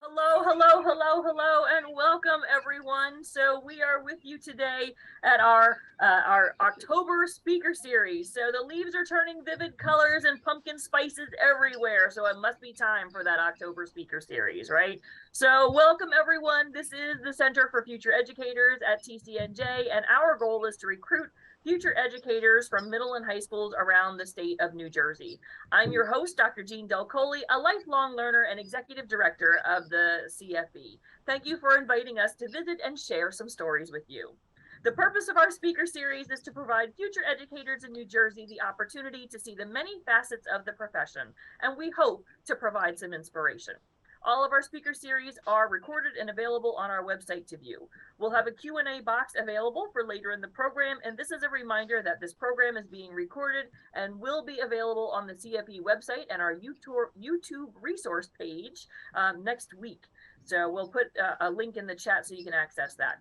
Hello, hello, hello, hello, and welcome everyone. So we are with you today at our October speaker series. So the leaves are turning vivid colors and pumpkin spices everywhere. So it must be time for that October speaker series, right? So welcome everyone. This is the Center for Future Educators at TCNJ, and our goal is to recruit future educators from middle and high schools around the state of New Jersey. I'm your host, Dr. Jean Del Coley, a lifelong learner and executive director of the CFE. Thank you for inviting us to visit and share some stories with you. The purpose of our speaker series is to provide future educators in New Jersey the opportunity to see the many facets of the profession, and we hope to provide some inspiration. All of our speaker series are recorded and available on our website to view. We'll have a Q&A box available for later in the program, and this is a reminder that this program is being recorded and will be available on the CFE website and our YouTube resource page next week. So we'll put a link in the chat so you can access that.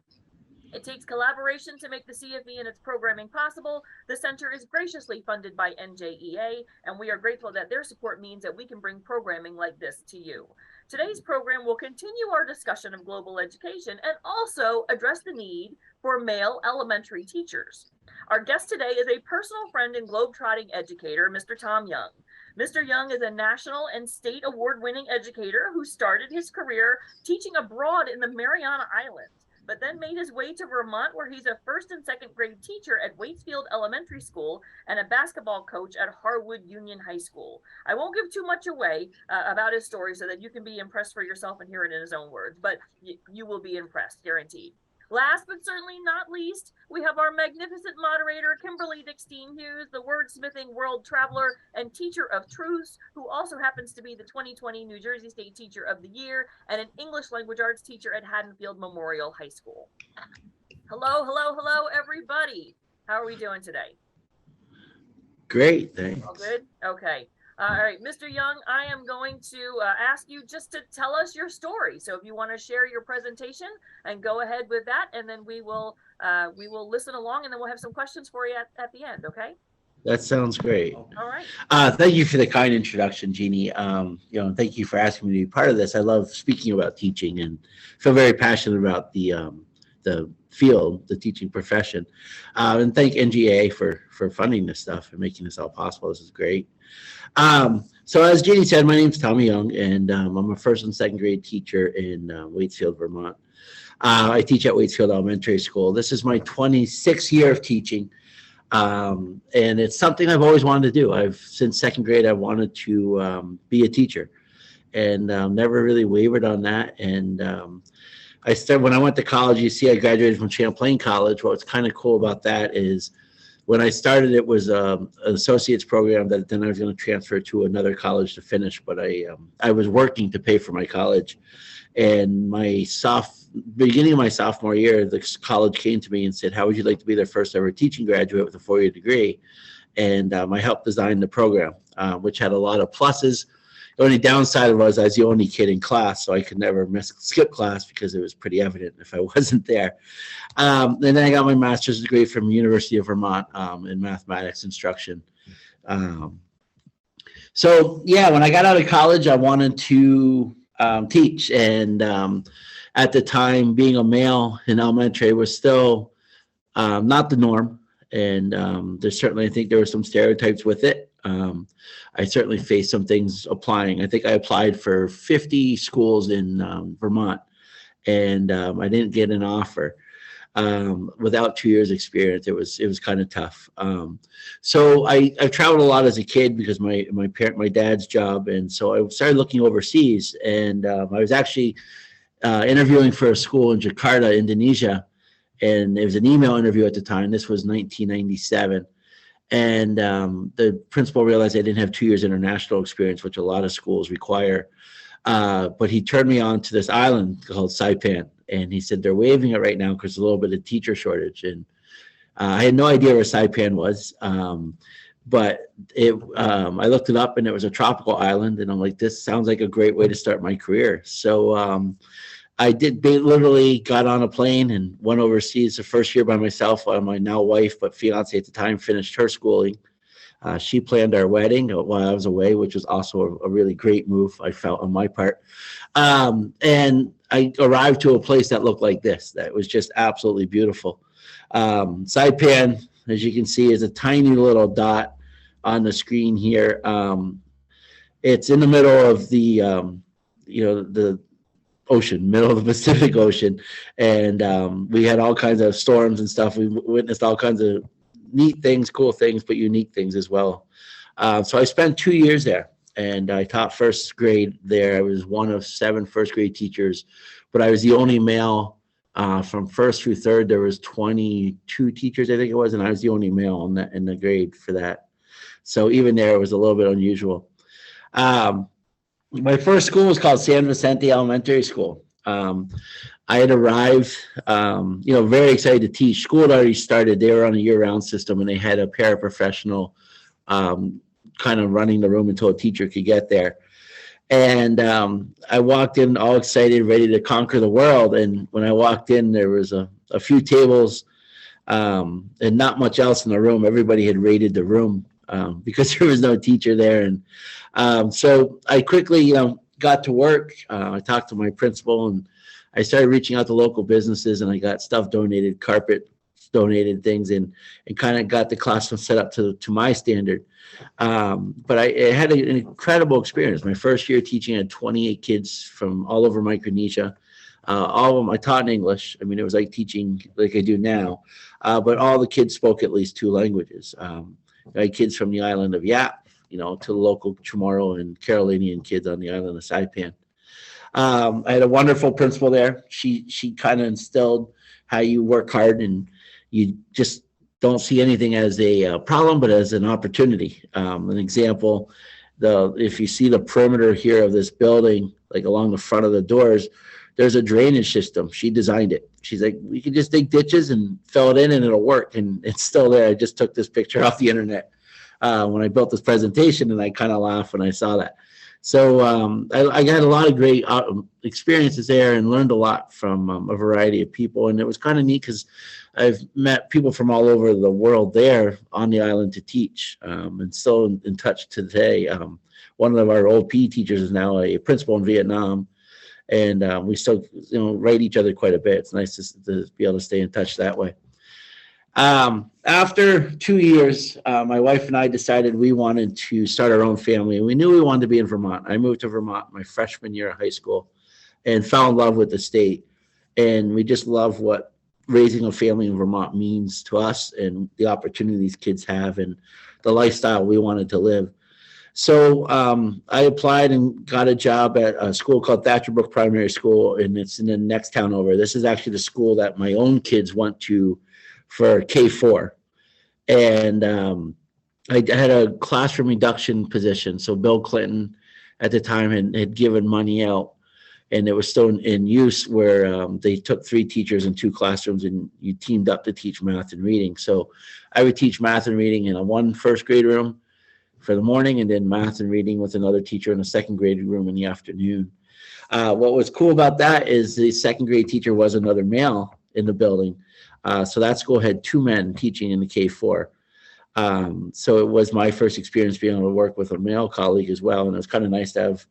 It takes collaboration to make the CFE and its programming possible. The center is graciously funded by NJEA, and we are grateful that their support means that we can bring programming like this to you. Today's program will continue our discussion of global education and also address the need for male elementary teachers. Our guest today is a personal friend and globetrotting educator, Mr. Tom Young. Mr. Young is a national and state award-winning educator who started his career teaching abroad in the Mariana Islands, but then made his way to Vermont, where he's a first and second grade teacher at Waitsfield Elementary School and a basketball coach at Harwood Union High School. I won't give too much away about his story so that you can be impressed for yourself and hear it in his own words, but you will be impressed, guaranteed. Last but certainly not least, we have our magnificent moderator, Kimberly Dickstein-Hughes, the wordsmithing world traveler and teacher of truths, who also happens to be the 2020 New Jersey State Teacher of the Year and an English language arts teacher at Haddonfield Memorial High School. Hello, hello, hello, everybody. How are we doing today? Great, thanks. All good? Okay. All right, Mr. Young, I am going to ask you just to tell us your story. So if you want to share your presentation and go ahead with that, and then we will listen along, and then we'll have some questions for you at the end, okay? That sounds great. All right. Thank you for the kind introduction, Jeannie. Thank you for asking me to be part of this. I love speaking about teaching and feel very passionate about the field, the teaching profession. And thank NGA for funding this stuff and making this all possible. This is great. So as Jeannie said, my name is Tom Young, and I'm a first and second grade teacher in Waitsfield, Vermont. I teach at Waitsfield Elementary School. This is my 26th year of teaching, and it's something I've always wanted to do. Since second grade, I wanted to be a teacher, and never really wavered on that. And when I went to college, you see I graduated from Champlain College. What's kind of cool about that is when I started, it was an associate's program that then I was going to transfer to another college to finish. But I was working to pay for my college. And beginning of my sophomore year, the college came to me and said, how would you like to be their first ever teaching graduate with a 4-year degree? And I helped design the program, which had a lot of pluses. The only downside was I was the only kid in class, so I could never skip class because it was pretty evident if I wasn't there. And then I got my master's degree from University of Vermont in mathematics instruction. So yeah, when I got out of college, I wanted to teach. And at the time, being a male in elementary was still not the norm. And there's certainly, I think there were some stereotypes with it. I certainly faced some things applying. I think I applied for 50 schools in Vermont, and I didn't get an offer. Without 2 years experience, it was kind of tough. So I traveled a lot as a kid because my dad's job, and so I started looking overseas. And I was actually interviewing for a school in Jakarta, Indonesia, and it was an email interview at the time. This was 1997. And the principal realized I didn't have 2 years international experience, which a lot of schools require. But he turned me on to this island called Saipan. And he said, they're waiving it right now because there's a little bit of teacher shortage. And I had no idea where Saipan was. But I looked it up, and it was a tropical island. And I'm like, this sounds like a great way to start my career. So I literally got on a plane and went overseas the first year by myself while my now wife, but fiance at the time, finished her schooling. She planned our wedding while I was away, which was also a really great move, I felt, on my part. And I arrived to a place that looked like this, that was just absolutely beautiful. Saipan, as you can see, is a tiny little dot on the screen here. It's in the middle of the ocean, middle of the Pacific Ocean. And we had all kinds of storms and stuff. We witnessed all kinds of neat things, cool things, but unique things as well. So I spent 2 years there, and I taught first grade there. I was one of 7 first grade teachers, but I was the only male. From first through third, there was 22 teachers, I think it was, and I was the only male in the grade for that. So even there, it was a little bit unusual. My first school was called San Vicente Elementary School. I had arrived, very excited to teach. School had already started. They were on a year-round system, and they had a paraprofessional kind of running the room until a teacher could get there. And I walked in all excited, ready to conquer the world. And when I walked in, there was a few tables and not much else in the room. Everybody had raided the room because there was no teacher there. And so I quickly, got to work. I talked to my principal, and I started reaching out to local businesses, and I got stuff donated, carpet donated, things, and kind of got the classroom set up to my standard. But I had an incredible experience. My first year teaching, I had 28 kids from all over Micronesia. All of them, I taught in English. I mean, it was like teaching like I do now, but all the kids spoke at least 2 languages. I had kids from the island of Yap, to the local Chamorro and Carolinian kids on the island of Saipan. I had a wonderful principal there. She kind of instilled how you work hard, and you just don't see anything as a problem, but as an opportunity. An example, if you see the perimeter here of this building, like along the front of the doors, there's a drainage system. She designed it. She's like, we can just dig ditches and fill it in and it'll work. And it's still there. I just took this picture off the internet when I built this presentation, and I kind of laughed when I saw that. So I got a lot of great experiences there and learned a lot from a variety of people. And it was kind of neat because I've met people from all over the world there on the island to teach, and still in touch today. One of our old PE teachers is now a principal in Vietnam, and we still write each other quite a bit. It's nice to be able to stay in touch that way. After 2 years, my wife and I decided we wanted to start our own family, and we knew we wanted to be in Vermont. I moved to Vermont my freshman year of high school and fell in love with the state, and we just love what raising a family in Vermont means to us and the opportunities kids have and the lifestyle we wanted to live. So I applied and got a job at a school called Thatcher Brook Primary School, and it's in the next town over. This is actually the school that my own kids went to for K4. And I had a classroom reduction position. So Bill Clinton at the time had given money out, and it was still in use, where they took 3 teachers in 2 classrooms, and you teamed up to teach math and reading. So I would teach math and reading in one first grade room for the morning, and then math and reading with another teacher in a second grade room in the afternoon. What was cool about that is the second grade teacher was another male in the building. So that school had 2 men teaching in the K4. So it was my first experience being able to work with a male colleague as well. And it was kind of nice to have,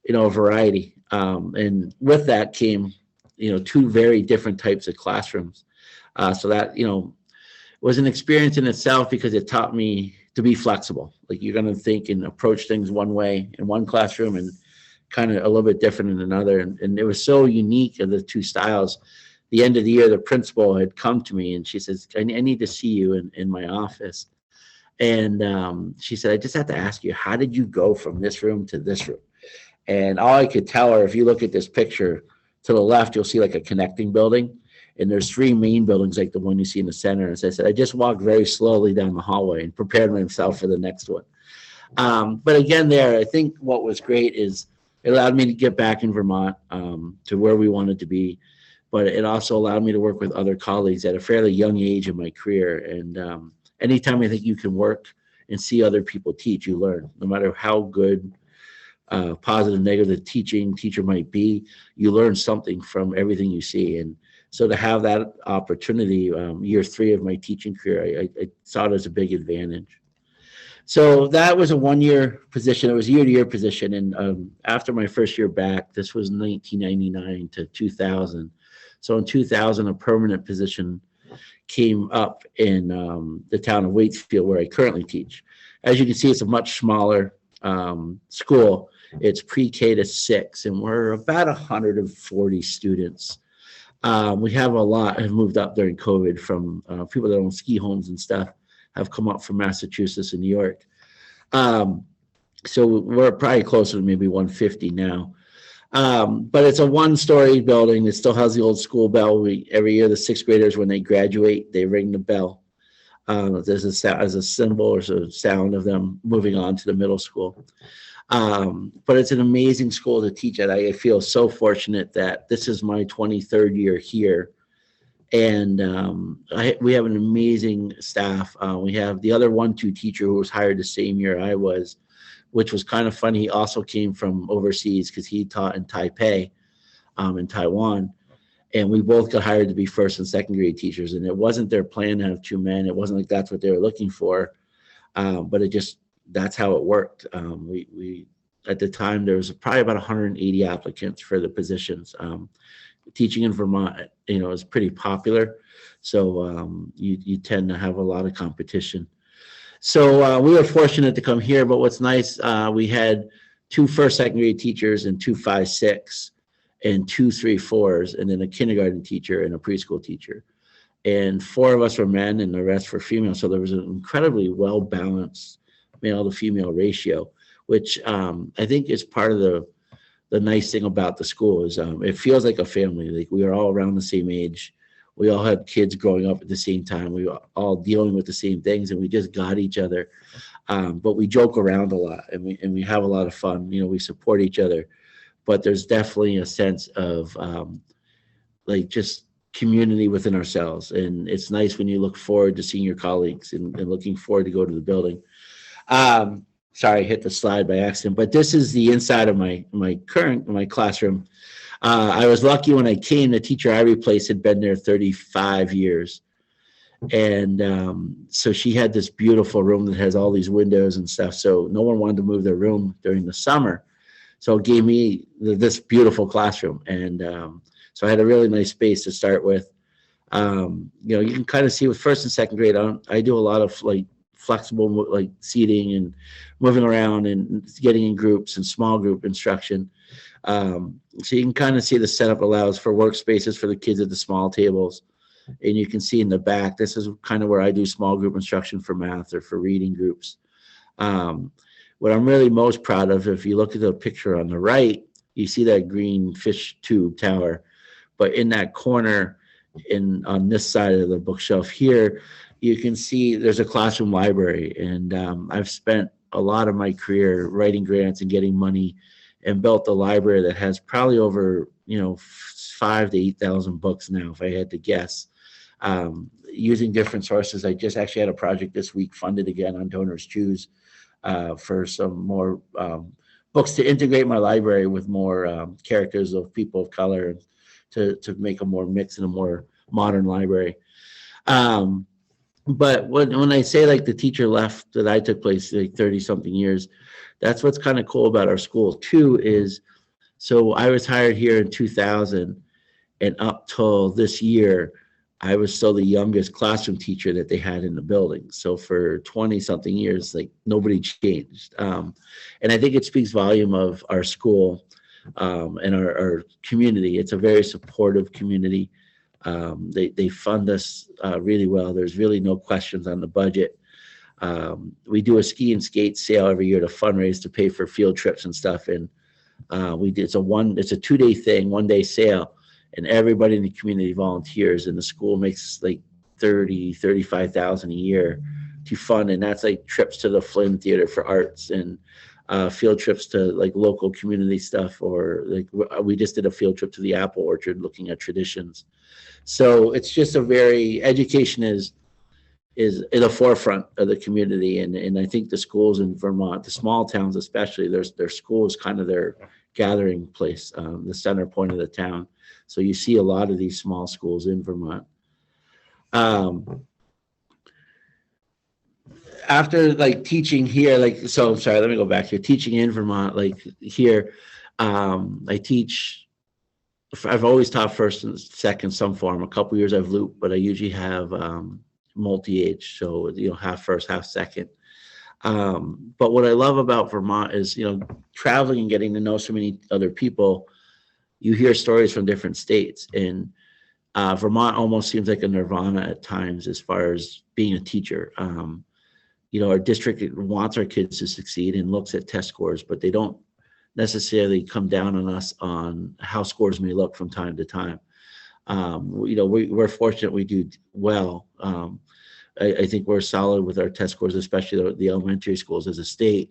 a variety. And with that came, 2 very different types of classrooms. So that, was an experience in itself, because it taught me to be flexible. Like, you're going to think and approach things one way in one classroom and kind of a little bit different in another. And it was so unique of the 2 styles. The end of the year, the principal had come to me and she says, I need to see you in my office. And she said, I just have to ask you, how did you go from this room to this room? And all I could tell her, if you look at this picture to the left, you'll see like a connecting building. And there's 3 main buildings, like the one you see in the center. And so I said, I just walked very slowly down the hallway and prepared myself for the next one. But again, there, I think what was great is it allowed me to get back in Vermont to where we wanted to be. But it also allowed me to work with other colleagues at a fairly young age in my career. And anytime I think you can work and see other people teach, you learn. No matter how good, positive, negative teacher might be, you learn something from everything you see. And so to have that opportunity, year 3 of my teaching career, I saw it as a big advantage. So that was a 1 year position. It was a year-to-year position. And after my first year back, this was 1999 to 2000. So in 2000, a permanent position came up in the town of Waitsfield, where I currently teach. As you can see, it's a much smaller school. It's pre-K to 6, and we're about 140 students. We have a lot have moved up during COVID from people that own ski homes and stuff have come up from Massachusetts and New York. So we're probably closer to maybe 150 now. But it's a one-story building. It still has the old school bell. Every year, the sixth graders, when they graduate, they ring the bell. There's as a symbol or sort of sound of them moving on to the middle school. But it's an amazing school to teach at. I feel so fortunate that this is my 23rd year here. And we have an amazing staff. We have the other 1-2 teacher who was hired the same year I was, which was kind of funny. He also came from overseas because he taught in Taipei, in Taiwan. And we both got hired to be first and second grade teachers. And it wasn't their plan to have 2 men. It wasn't like that's what they were looking for. But that's how it worked. We at the time, there was probably about 180 applicants for the positions. Teaching in Vermont, is pretty popular. So you tend to have a lot of competition. So we were fortunate to come here, but what's nice, we had 2 first, second grade teachers and 2 5, 6 and 2 3, 4s, and then a kindergarten teacher and a preschool teacher. And 4 of us were men and the rest were female. So there was an incredibly well-balanced male to female ratio, which I think is part of the nice thing about the school is it feels like a family. Like we are all around the same age. We all had kids growing up at the same time. We were all dealing with the same things, and we just got each other. But we joke around a lot, and we have a lot of fun. We support each other. But there's definitely a sense of like just community within ourselves, and it's nice when you look forward to seeing your colleagues and looking forward to go to the building. Sorry, I hit the slide by accident, but this is the inside of my classroom. I was lucky when I came. The teacher I replaced had been there 35 years. And so she had this beautiful room that has all these windows and stuff. So no one wanted to move their room during the summer. So it gave me this beautiful classroom. And so I had a really nice space to start with. You can kind of see with first and second grade, I do a lot of like flexible like seating and moving around and getting in groups and small group instruction. So you can kind of see the setup allows for workspaces for the kids at the small tables. And you can see in the back, this is kind of where I do small group instruction for math or for reading groups. What I'm really most proud of, if you look at the picture on the right, you see that green fish tube tower. But in that corner, on this side of the bookshelf here, you can see there's a classroom library. And I've spent a lot of my career writing grants and getting money and built a library that has probably over 5,000 to 8,000 books now, if I had to guess, using different sources. I just actually had a project this week funded again on Donors Choose for some more books to integrate my library with more characters of people of color to make a more mixed and a more modern library. But when I say like the teacher left that I took place like 30 something years, that's what's kind of cool about our school too is, so I was hired here in 2000 and up till this year, I was still the youngest classroom teacher that they had in the building. So for 20 something years, like nobody changed. And I think it speaks volume of our school and our community. It's a very supportive community. They fund us really well. There's really no questions on the budget. We do a ski and skate sale every year to fundraise to pay for field trips and stuff. And it's a 2-day thing, 1-day sale, and everybody in the community volunteers, and the school makes like 35,000 a year to fund. And that's like trips to the Flynn Theater for Arts and field trips to like local community stuff, or like we just did a field trip to the apple orchard looking at traditions. So it's just education is in the forefront of the community. And I think the schools in Vermont, the small towns especially, their school is kind of their gathering place, the center point of the town. So you see a lot of these small schools in Vermont. after like teaching here, like, so I'm sorry, let me go back here. Teaching in Vermont, like here, I teach, I've always taught first and second, some form. A couple years I've looped, but I usually have multi-age, so half first, half second. But what I love about Vermont is, traveling and getting to know so many other people. You hear stories from different states, and Vermont almost seems like a nirvana at times as far as being a teacher. Our district wants our kids to succeed and looks at test scores, but they don't necessarily come down on us on how scores may look from time to time. We're fortunate we do well. I think we're solid with our test scores, especially the elementary schools as a state,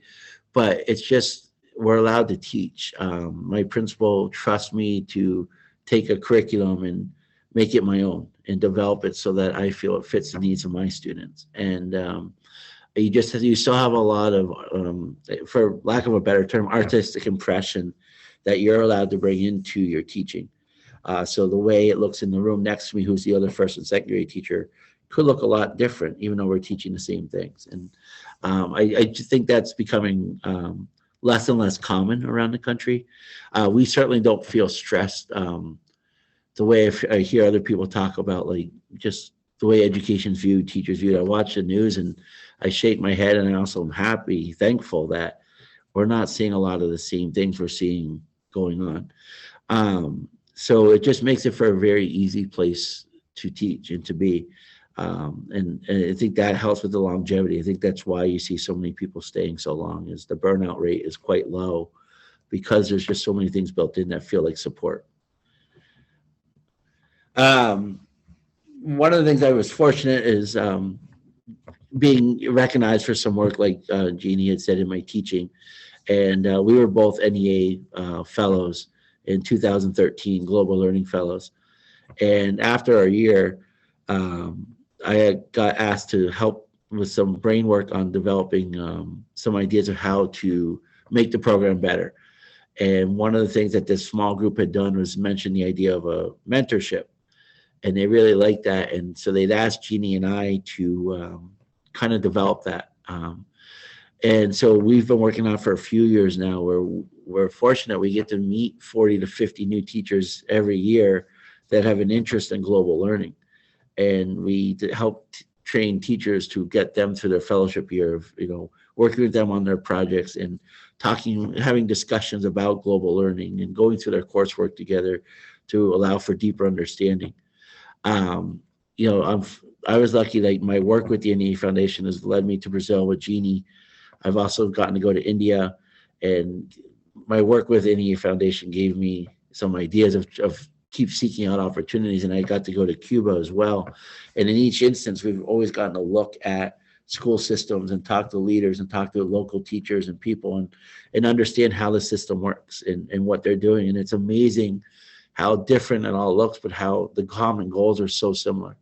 but it's just, we're allowed to teach. My principal trusts me to take a curriculum and make it my own and develop it so that I feel it fits the needs of my students. And you still have a lot of, for lack of a better term, artistic impression that you're allowed to bring into your teaching. So the way it looks in the room next to me, who's the other first and second grade teacher, could look a lot different, even though we're teaching the same things. And I just think that's becoming less and less common around the country. We certainly don't feel stressed. The way I hear other people talk about, like, just the way education's viewed, teachers viewed. I watch the news and I shake my head, and I also am happy, thankful that we're not seeing a lot of the same things we're seeing going on. So it just makes it for a very easy place to teach and to be. And I think that helps with the longevity. I think that's why you see so many people staying so long, is the burnout rate is quite low because there's just so many things built in that feel like support. One of the things I was fortunate is being recognized for some work, like Jeannie had said, in my teaching. And we were both NEA fellows in 2013, Global Learning Fellows. And after our year, I got asked to help with some brain work on developing some ideas of how to make the program better. And one of the things that this small group had done was mention the idea of a mentorship. And they really liked that. And so they'd asked Jeannie and I to kind of develop that. And so we've been working on it for a few years now, where we're fortunate we get to meet 40 to 50 new teachers every year that have an interest in global learning. And we help train teachers to get them through their fellowship year of, working with them on their projects and having discussions about global learning and going through their coursework together to allow for deeper understanding. I was lucky, like my work with the NEA Foundation has led me to Brazil with Jeannie. I've also gotten to go to India, and my work with NEA Foundation gave me some ideas of keep seeking out opportunities. And I got to go to Cuba as well. And in each instance, we've always gotten to look at school systems and talk to leaders and talk to local teachers and people and understand how the system works and what they're doing. And it's amazing how different it all looks, but how the common goals are so similar.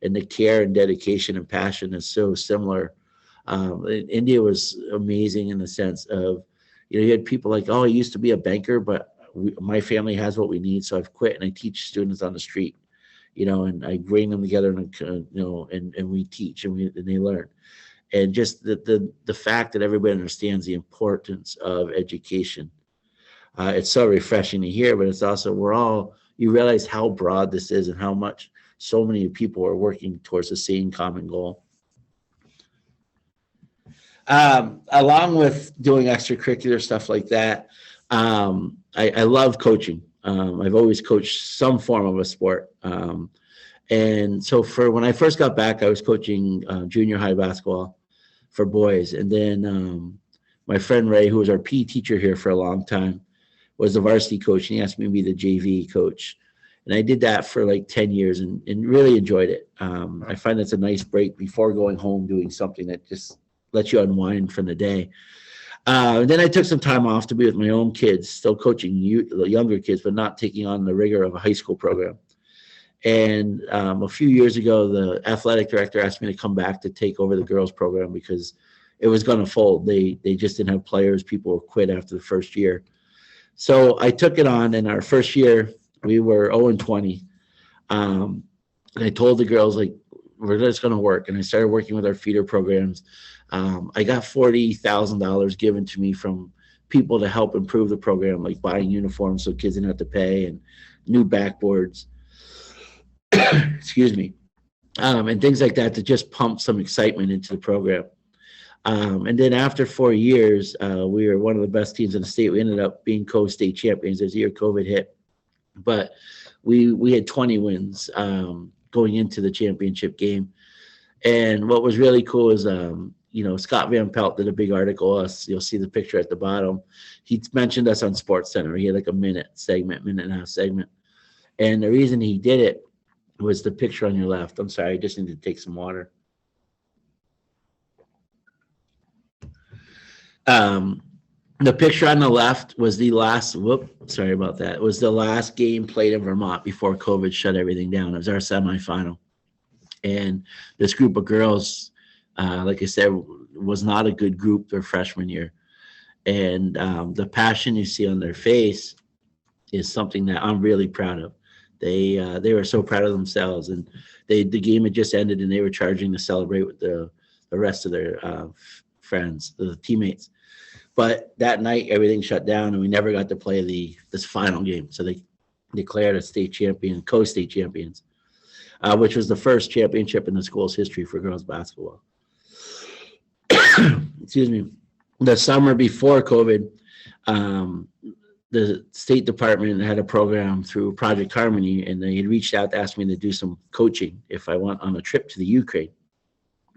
And the care and dedication and passion is so similar. India was amazing in the sense of, you had people like, oh, I used to be a banker, but my family has what we need, so I've quit and I teach students on the street, and I bring them together and we teach and they learn. And just the fact that everybody understands the importance of education. It's so refreshing to hear, but it's also, you realize how broad this is and how much so many people are working towards the same common goal. Along with doing extracurricular stuff like that, I love coaching. I've always coached some form of a sport. And so when I first got back, I was coaching junior high basketball for boys. And then my friend Ray, who was our PE teacher here for a long time, was the varsity coach, and he asked me to be the JV coach. And I did that for like 10 years and really enjoyed it. I find it's a nice break before going home, doing something that just lets you unwind from the day. Then I took some time off to be with my own kids, still coaching younger kids, but not taking on the rigor of a high school program. And a few years ago, the athletic director asked me to come back to take over the girls program because it was going to fold. They just didn't have players. People quit after the first year. So I took it on, and our first year, we were 0-20. And I told the girls, like, we're just going to work. And I started working with our feeder programs. I got $40,000 given to me from people to help improve the program, like buying uniforms so kids didn't have to pay, and new backboards, excuse me, and things like that to just pump some excitement into the program. And then after 4 years, we were one of the best teams in the state. We ended up being co-state champions as the year COVID hit. But we had 20 wins going into the championship game. And what was really cool is, Scott Van Pelt did a big article. You'll see the picture at the bottom. He mentioned us on Sports Center. He had like a minute and a half segment. And the reason he did it was the picture on your left. I'm sorry, I just need to take some water. The picture on the left was the last, sorry about that. It was the last game played in Vermont before COVID shut everything down. It was our semifinal. And this group of girls, like I said, was not a good group their freshman year. And the passion you see on their face is something that I'm really proud of. They were so proud of themselves, and the game had just ended, and they were charging to celebrate with the rest of their friends, the teammates. But that night, everything shut down, and we never got to play this final game. So they declared us state champion, co-state champions, which was the first championship in the school's history for girls basketball. Excuse me. The summer before COVID, the State Department had a program through Project Harmony, and they had reached out to ask me to do some coaching if I went on a trip to the Ukraine.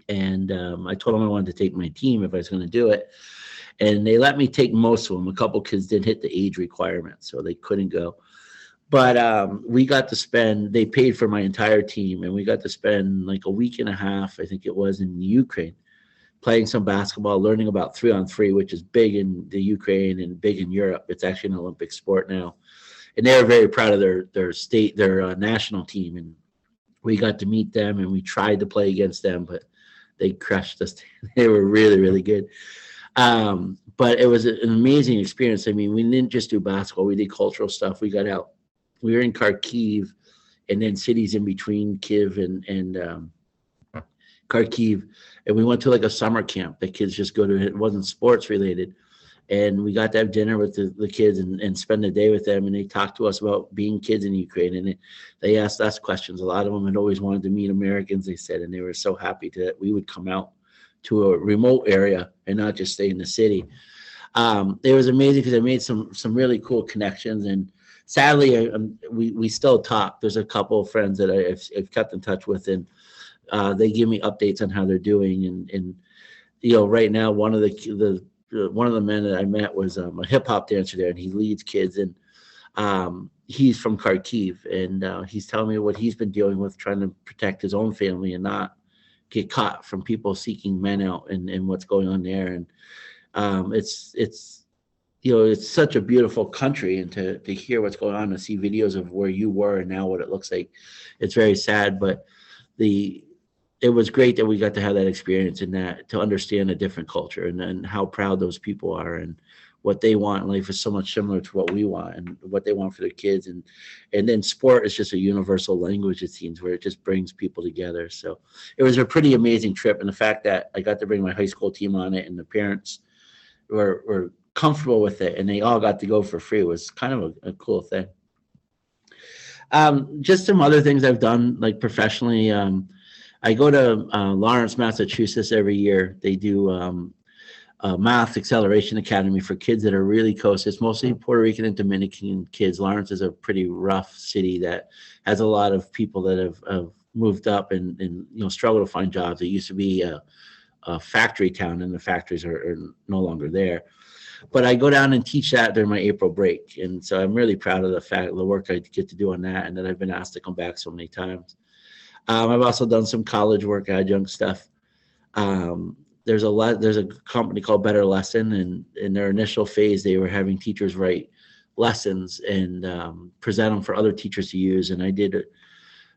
And I told them I wanted to take my team if I was going to do it. And they let me take most of them. A couple kids didn't hit the age requirement, so they couldn't go. But we got to spend, they paid for my entire team, and we got to spend like a week and a half, I think it was, in Ukraine, playing some basketball, learning about 3-on-3, which is big in the Ukraine and big in Europe. It's actually an Olympic sport now. And they were very proud of their national team. And we got to meet them, and we tried to play against them, but they crushed us. They were really, really good. But it was an amazing experience. I mean, we didn't just do basketball. We did cultural stuff. We got out. We were in Kharkiv, and then cities in between Kiev and Kharkiv. And we went to like a summer camp that kids just go to. It wasn't sports related. And we got to have dinner with the kids and spend the day with them. And they talked to us about being kids in Ukraine. And they asked us questions. A lot of them had always wanted to meet Americans, they said. And they were so happy that we would come out to a remote area and not just stay in the city. It was amazing because I made some really cool connections. And sadly, we still talk. There's a couple of friends that I've kept in touch with, and they give me updates on how they're doing. And right now, one of the men that I met was a hip hop dancer there, and he leads kids. And he's from Kharkiv, and he's telling me what he's been dealing with, trying to protect his own family and not get caught from people seeking men out and what's going on there. And it's such a beautiful country, and to hear what's going on, to see videos of where you were and now what it looks like, it's very sad. But it was great that we got to have that experience, and that to understand a different culture and how proud those people are, and what they want in life is so much similar to what we want and what they want for their kids. And then sport is just a universal language, it seems, where it just brings people together. So it was a pretty amazing trip. And the fact that I got to bring my high school team on it, and the parents were comfortable with it, and they all got to go for free, was kind of a cool thing. Just some other things I've done, like professionally. I go to Lawrence, Massachusetts every year. They do Math Acceleration Academy for kids that are really close. It's mostly Puerto Rican and Dominican kids. Lawrence is a pretty rough city that has a lot of people that have moved up and struggle to find jobs. It used to be a factory town, and the factories are no longer there. But I go down and teach that during my April break, and so I'm really proud of the work I get to do on that, and that I've been asked to come back so many times. I've also done some college work, adjunct stuff. There's a company called Better Lesson, and in their initial phase, they were having teachers write lessons and present them for other teachers to use. And I did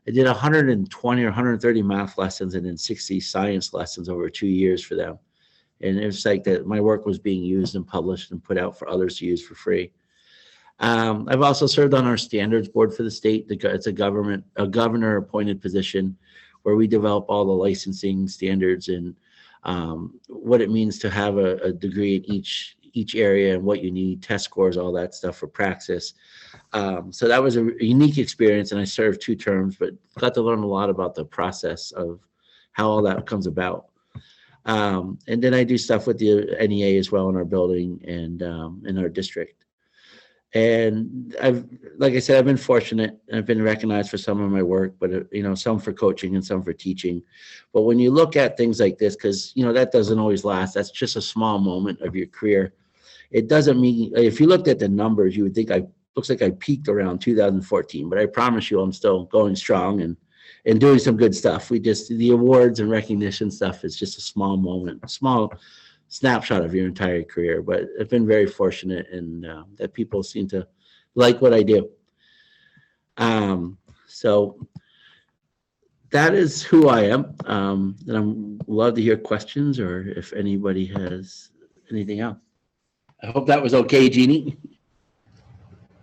120 or 130 math lessons and then 60 science lessons over 2 years for them. And it was like that my work was being used and published and put out for others to use for free. I've also served on our standards board for the state. It's a governor appointed position where we develop all the licensing standards and what it means to have a degree in each area and what you need, test scores, all that stuff for praxis. So that was a unique experience, and I served 2 terms, but got to learn a lot about the process of how all that comes about. And then I do stuff with the NEA as well in our building and in our district. And like I said, I've been fortunate. I've been recognized for some of my work, but some for coaching and some for teaching. But when you look at things like this, because that doesn't always last. That's just a small moment of your career. It doesn't mean, if you looked at the numbers, you would think looks like I peaked around 2014. But I promise you, I'm still going strong and doing some good stuff. The awards and recognition stuff is just a small moment, a small snapshot of your entire career. But I've been very fortunate and that people seem to like what I do. So that is who I am. And I'm love to hear questions or if anybody has anything else. I hope that was okay, Jeannie.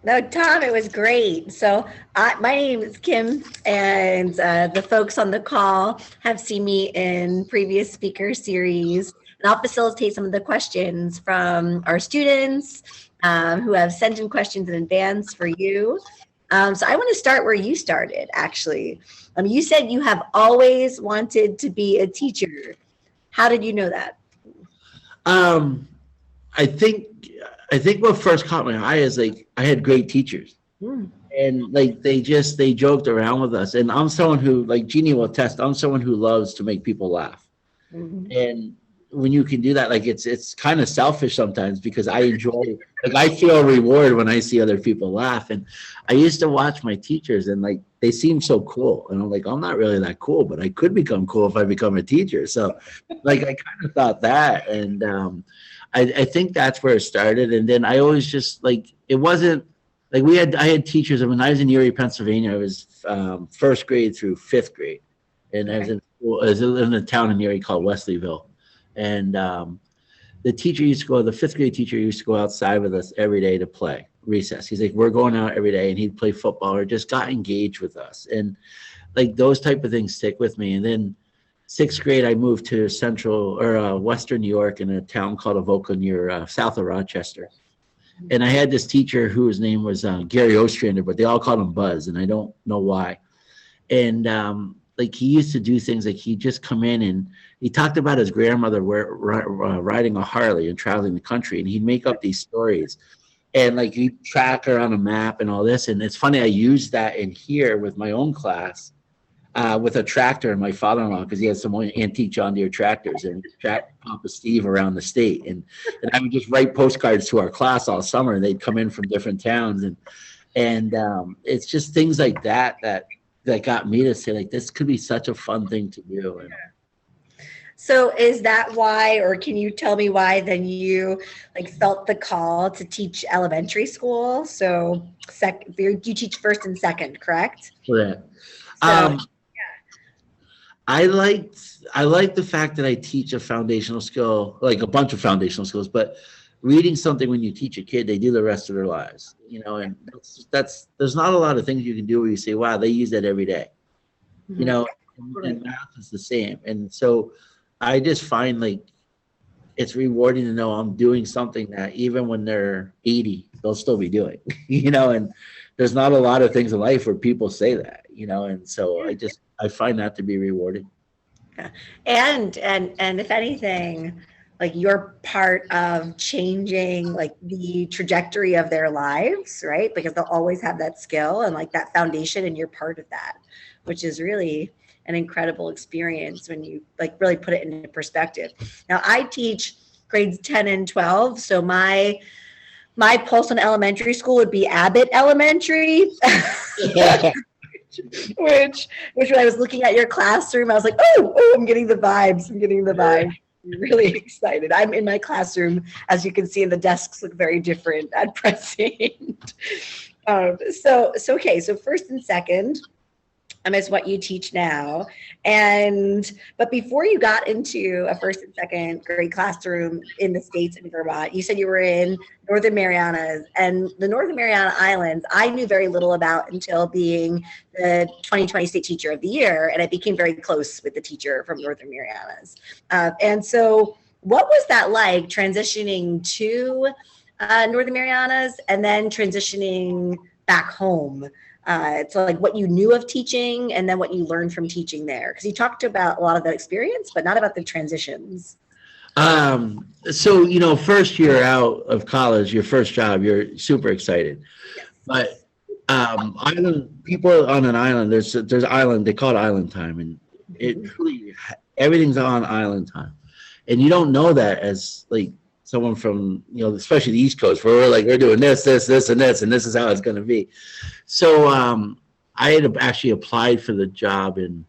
No, Tom, it was great. So my name is Kim, and the folks on the call have seen me in previous speaker series, and I'll facilitate some of the questions from our students who have sent in questions in advance for you. So I want to start where you started, actually. You said you have always wanted to be a teacher. How did you know that? I think what first caught my eye is I had great teachers, and they joked around with us. And I'm someone who, like Jeannie will attest, I'm someone who loves to make people laugh. Mm-hmm. And when you can do that, it's kind of selfish sometimes because I enjoy, I feel a reward when I see other people laugh. And I used to watch my teachers and they seem so cool. And I'm like, I'm not really that cool, but I could become cool if I become a teacher. So I kind of thought that. And, I think that's where it started. And then I always just it wasn't I had teachers. When I was in Erie, Pennsylvania, I was first grade through 5th grade. And I was in a town in Erie called Wesleyville. And the 5th grade teacher used to go outside with us every day to play recess. He's like, we're going out every day, and he'd play football or just got engaged with us. And those type of things stick with me. And then 6th grade, I moved to Western New York in a town called Avoca near south of Rochester. And I had this teacher whose name was Gary Ostrander, but they all called him Buzz, and I don't know why. And he used to do things he'd just come in and he talked about his grandmother riding a Harley and traveling the country, and he'd make up these stories. And he'd track her on a map and all this. And it's funny, I used that in here with my own class. With a tractor and my father-in-law, because he had some antique John Deere tractors, and tracked Papa Steve around the state. And I would just write postcards to our class all summer, and they'd come in from different towns. And it's just things like that got me to say, this could be such a fun thing to do. And, so is that why, or can you tell me why then you felt the call to teach elementary school? So you teach 1st and 2nd, correct? Correct. So, I like the fact that I teach a foundational skill, a bunch of foundational skills, but reading something when you teach a kid, they do the rest of their lives, and there's not a lot of things you can do where you say, wow, they use that every day, mm-hmm. And math is the same. And so I just find it's rewarding to know I'm doing something that even when they're 80, they'll still be doing, and there's not a lot of things in life where people say that, and so I find that to be rewarding. Yeah. And if anything, you're part of changing the trajectory of their lives, right? Because they'll always have that skill and that foundation, and you're part of that, which is really an incredible experience when you really put it into perspective. Now I teach grades 10 and 12. So my pulse on elementary school would be Abbott Elementary. which when I was looking at your classroom, I was like, oh, I'm getting the vibes. I'm really excited. I'm in my classroom. As you can see, the desks look very different at present. So 1st and 2nd. I miss what you teach now. But before you got into a first and second grade classroom in the States in Vermont, you said you were in Northern Marianas, and the Northern Mariana Islands, I knew very little about until being the 2020 State Teacher of the Year. And I became very close with the teacher from Northern Marianas. And so what was that like transitioning to Northern Marianas and then transitioning back home? So like what you knew of teaching and then what you learned from teaching there, because you talked about a lot of that experience, but not about the transitions. So, first year out of college, your first job, you're super excited. Yes. But island people on an island, there's island, they call it island time, and it truly everything's on island time, and you don't know that as like someone from especially the East Coast, where we're doing this, and this, and this is how it's going to be. So I had actually applied for the job in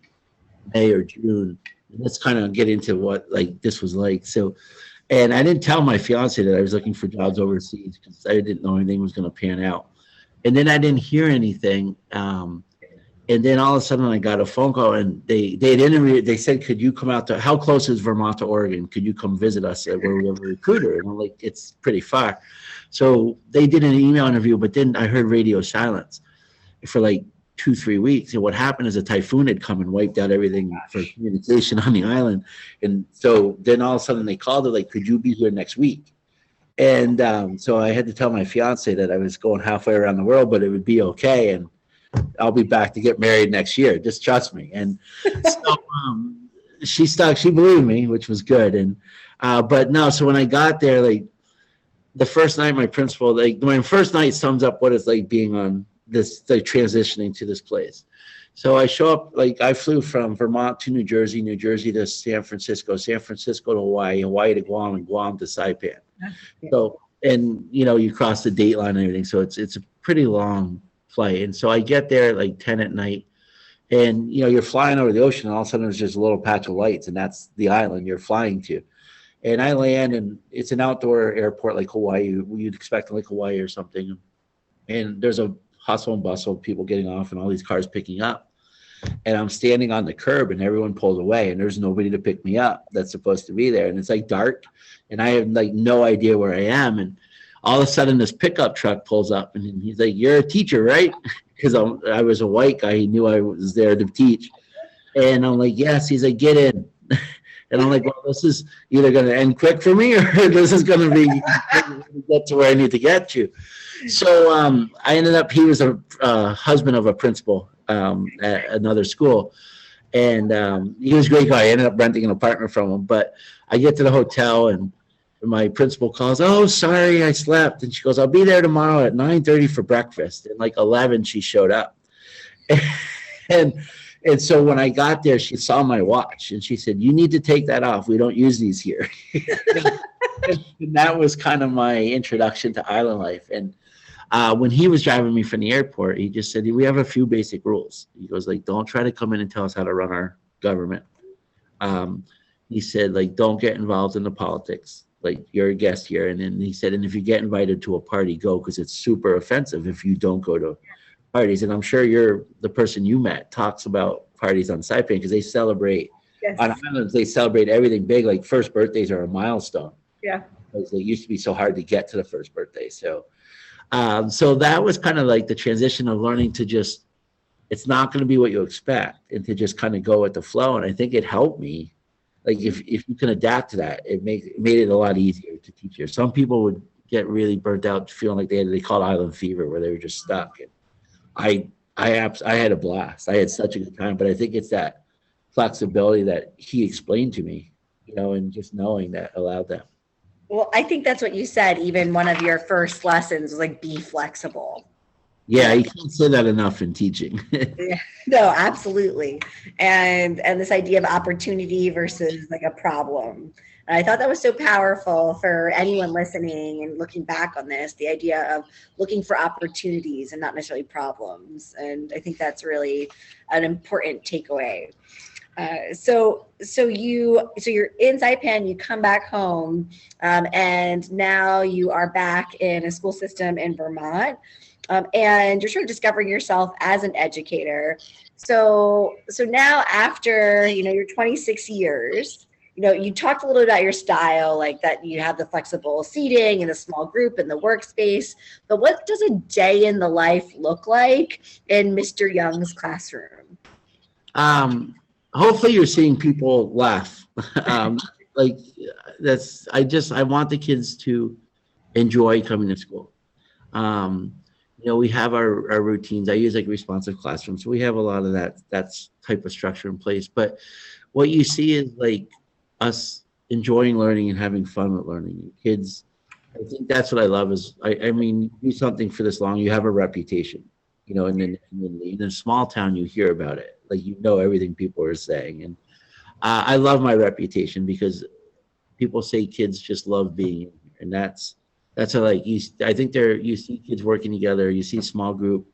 May or June. And let's kind of get into what like this was like. So, and I didn't tell my fiance that I was looking for jobs overseas because I didn't know anything was going to pan out. And then I didn't hear anything. And then all of a sudden I got a phone call, and they had interviewed. They said, "Could you come out to? How close is Vermont to Oregon? Could you come visit us? Where we have a recruiter?" And I'm like, "It's pretty far." So they did an email interview, but then I heard radio silence for like 2-3 weeks. And what happened is a typhoon had come and wiped out everything for communication on the island. And so then all of a sudden they called her like, "Could you be here next week?" And so I had to tell my fiance that I was going halfway around the world, but it would be okay. And I'll be back to get married next year. Just trust me. And so she stuck. She believed me, which was good. And but no. So when I got there, like the first night, my principal, like my first night sums up what it's like being on this, like transitioning to this place. So I show up, like I flew from Vermont to New Jersey, New Jersey to San Francisco, San Francisco to Hawaii, Hawaii to Guam, and Guam to Saipan. So and you cross the date line and everything. So it's a pretty long flight. And so I get there at like 10 at night, and you're flying over the ocean, and all of a sudden there's just a little patch of lights, and that's the island you're flying to. And I land, and it's an outdoor airport like Hawaii. You'd expect like Hawaii or something. And there's a hustle and bustle of people getting off and all these cars picking up. And I'm standing on the curb, and everyone pulls away, and there's nobody to pick me up that's supposed to be there. And it's like dark, and I have like no idea where I am. And all of a sudden this pickup truck pulls up, and he's like, "You're a teacher, right?" Because I was a white guy. He knew I was there to teach. And I'm like, "Yes." He's like, "Get in." And I'm like, "Well, this is either going to end quick for me, or this is going to be get to where I need to get to." So I ended up, he was a husband of a principal at another school. And he was a great guy. I ended up renting an apartment from him. But I get to the hotel, and my principal calls, "Oh, sorry, I slept." And she goes, "I'll be there tomorrow at 9:30 for breakfast." And like 11, she showed up. And so when I got there, she saw my watch, and she said, "You need to take that off. We don't use these here." And that was kind of my introduction to island life. And when he was driving me from the airport, he just said, "We have a few basic rules." He goes, like, "Don't try to come in and tell us how to run our government." He said, like, "Don't get involved in the politics. Like, you're a guest here." And then he said, "And if you get invited to a party, go, because it's super offensive if you don't go to parties." And I'm sure you're the person you met talks about parties on Saipan, because they celebrate on islands. They celebrate everything big. Like first birthdays are a milestone. Yeah. Because it used to be so hard to get to the first birthday. So, so that was kind of like the transition of learning to just, it's not going to be what you expect, and to just kind of go with the flow. And I think it helped me. Like if you can adapt to that, it made it a lot easier to teach here. Some people would get really burnt out, feeling like they call it island fever, where they were just stuck. And I had a blast. I had such a good time. But I think it's that flexibility that he explained to me, and just knowing that allowed that. Well, I think that's what you said. Even one of your first lessons was like, be flexible. Yeah, you can't say that enough in teaching. Yeah, no, absolutely. And this idea of opportunity versus like a problem. And I thought that was so powerful for anyone listening and looking back on this, the idea of looking for opportunities and not necessarily problems. And I think that's really an important takeaway. So you're in Saipan, you come back home, and now you are back in a school system in Vermont, and you're sort of discovering yourself as an educator. So now after your 26 years, you talked a little bit about your style, like that you have the flexible seating and a small group and the workspace. But what does a day in the life look like in Mr. Young's classroom? Hopefully you're seeing people laugh. Like I want the kids to enjoy coming to school. We have our routines. I use like responsive classrooms. So we have a lot of that's type of structure in place. But what you see is like us enjoying learning and having fun with learning. Kids, I think that's what I love is, I mean, do something for this long, you have a reputation, in a small town, you hear about it. Like, everything people are saying. And I love my reputation because people say kids just love being in here. And that's how, like, I think you see kids working together, you see small group,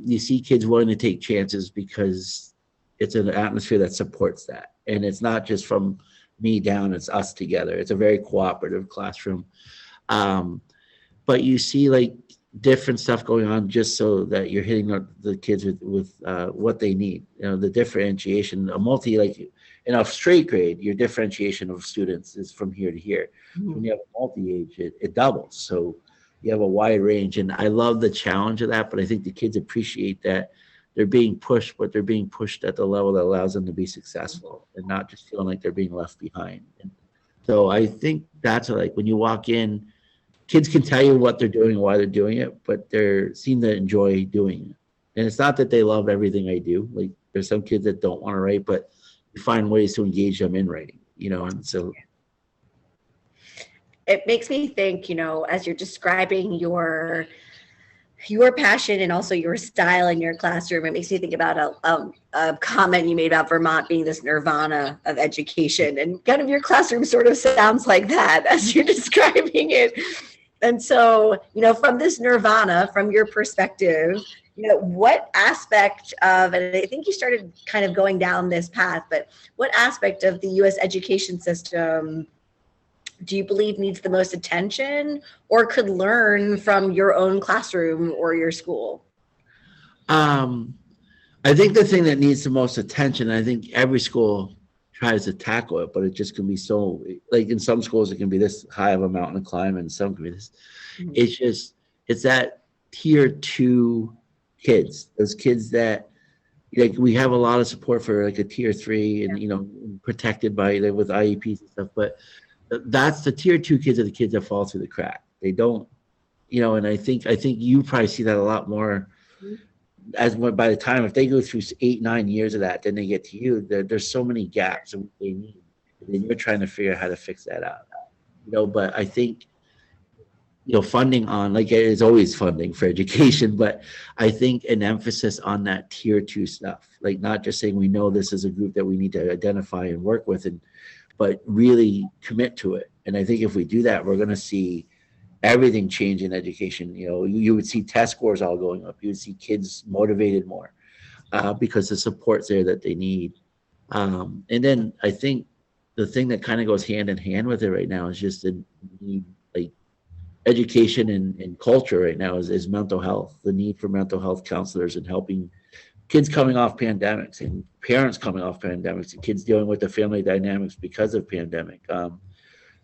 you see kids willing to take chances because it's an atmosphere that supports that. And it's not just from me down, it's us together. It's a very cooperative classroom. But you see like different stuff going on just so that you're hitting the kids with what they need. The differentiation, like in a straight grade, your differentiation of students is from here to here. Mm-hmm. When you have a multi-age, it doubles. So you have a wide range. And I love the challenge of that, but I think the kids appreciate that they're being pushed, but they're being pushed at the level that allows them to be successful and not just feeling like they're being left behind. And so I think that's like when you walk in, kids can tell you what they're doing and why they're doing it, but they're seem to enjoy doing it. And it's not that they love everything I do. Like there's some kids that don't want to write, but you find ways to engage them in writing, and so. It makes me think, as you're describing your passion and also your style in your classroom, it makes me think about a comment you made about Vermont being this nirvana of education, and kind of your classroom sort of sounds like that as you're describing it. And so, from this nirvana, from your perspective, what aspect of, and I think you started kind of going down this path, but what aspect of the U.S. education system do you believe needs the most attention or could learn from your own classroom or your school? I think the thing that needs the most attention, I think every school tries to tackle it, but it just can be so, like in some schools, it can be this high of a mountain to climb, and some can be this. Mm-hmm. It's that tier 2 kids, those kids that, like, we have a lot of support for like a tier 3 and, protected by with IEPs and stuff, but that's the tier 2 kids are the kids that fall through the crack. They don't, and I think you probably see that a lot more as by the time, if they go through 8-9 years of that, then they get to you, there's so many gaps in what they need. And then you're trying to figure out how to fix that out, but I think, funding on, like, it is always funding for education, but I think an emphasis on that tier 2 stuff, like not just saying we know this is a group that we need to identify and work with, but really commit to it. And I think if we do that, we're going to see everything change in education. You would see test scores all going up. You would see kids motivated more because the support's there that they need. And then I think the thing that kind of goes hand in hand with it right now is just the need, like education and culture right now is mental health, the need for mental health counselors and helping kids coming off pandemics and parents coming off pandemics and kids dealing with the family dynamics because of pandemic.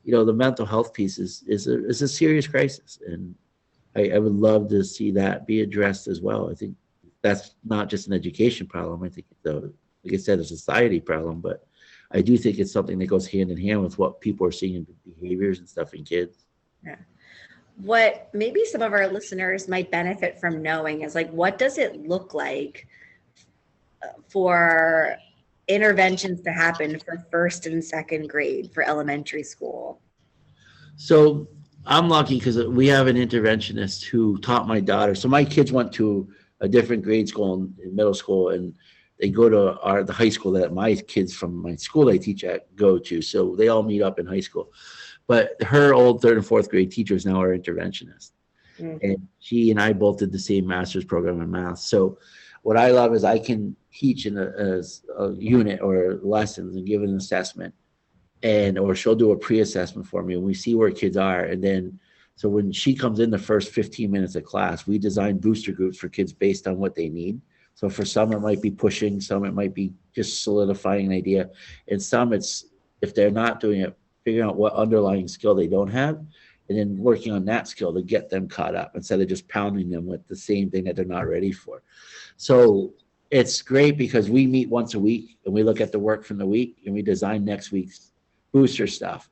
The mental health piece is a serious crisis. And I would love to see that be addressed as well. I think that's not just an education problem. I think, like I said, a society problem, but I do think it's something that goes hand in hand with what people are seeing in behaviors and stuff in kids. Yeah. What maybe some of our listeners might benefit from knowing is, like, what does it look like for interventions to happen for first and second grade for elementary school? So I'm lucky because we have an interventionist who taught my daughter. So my kids went to a different grade school in middle school, and they go to the high school that my kids from my school I teach at go to. So they all meet up in high school. But her old 3rd and 4th grade teacher is now our interventionist. Mm-hmm. And she and I both did the same master's program in math. So what I love is I can teach in a unit or lessons and give an assessment, and or she'll do a pre-assessment for me, and we see where kids are. And then so when she comes in the first 15 minutes of class, we design booster groups for kids based on what they need. So for some it might be pushing, some it might be just solidifying an idea, and some it's, if they're not doing it, figuring out what underlying skill they don't have, and then working on that skill to get them caught up instead of just pounding them with the same thing that they're not ready for. So it's great because we meet once a week and we look at the work from the week and we design next week's booster stuff.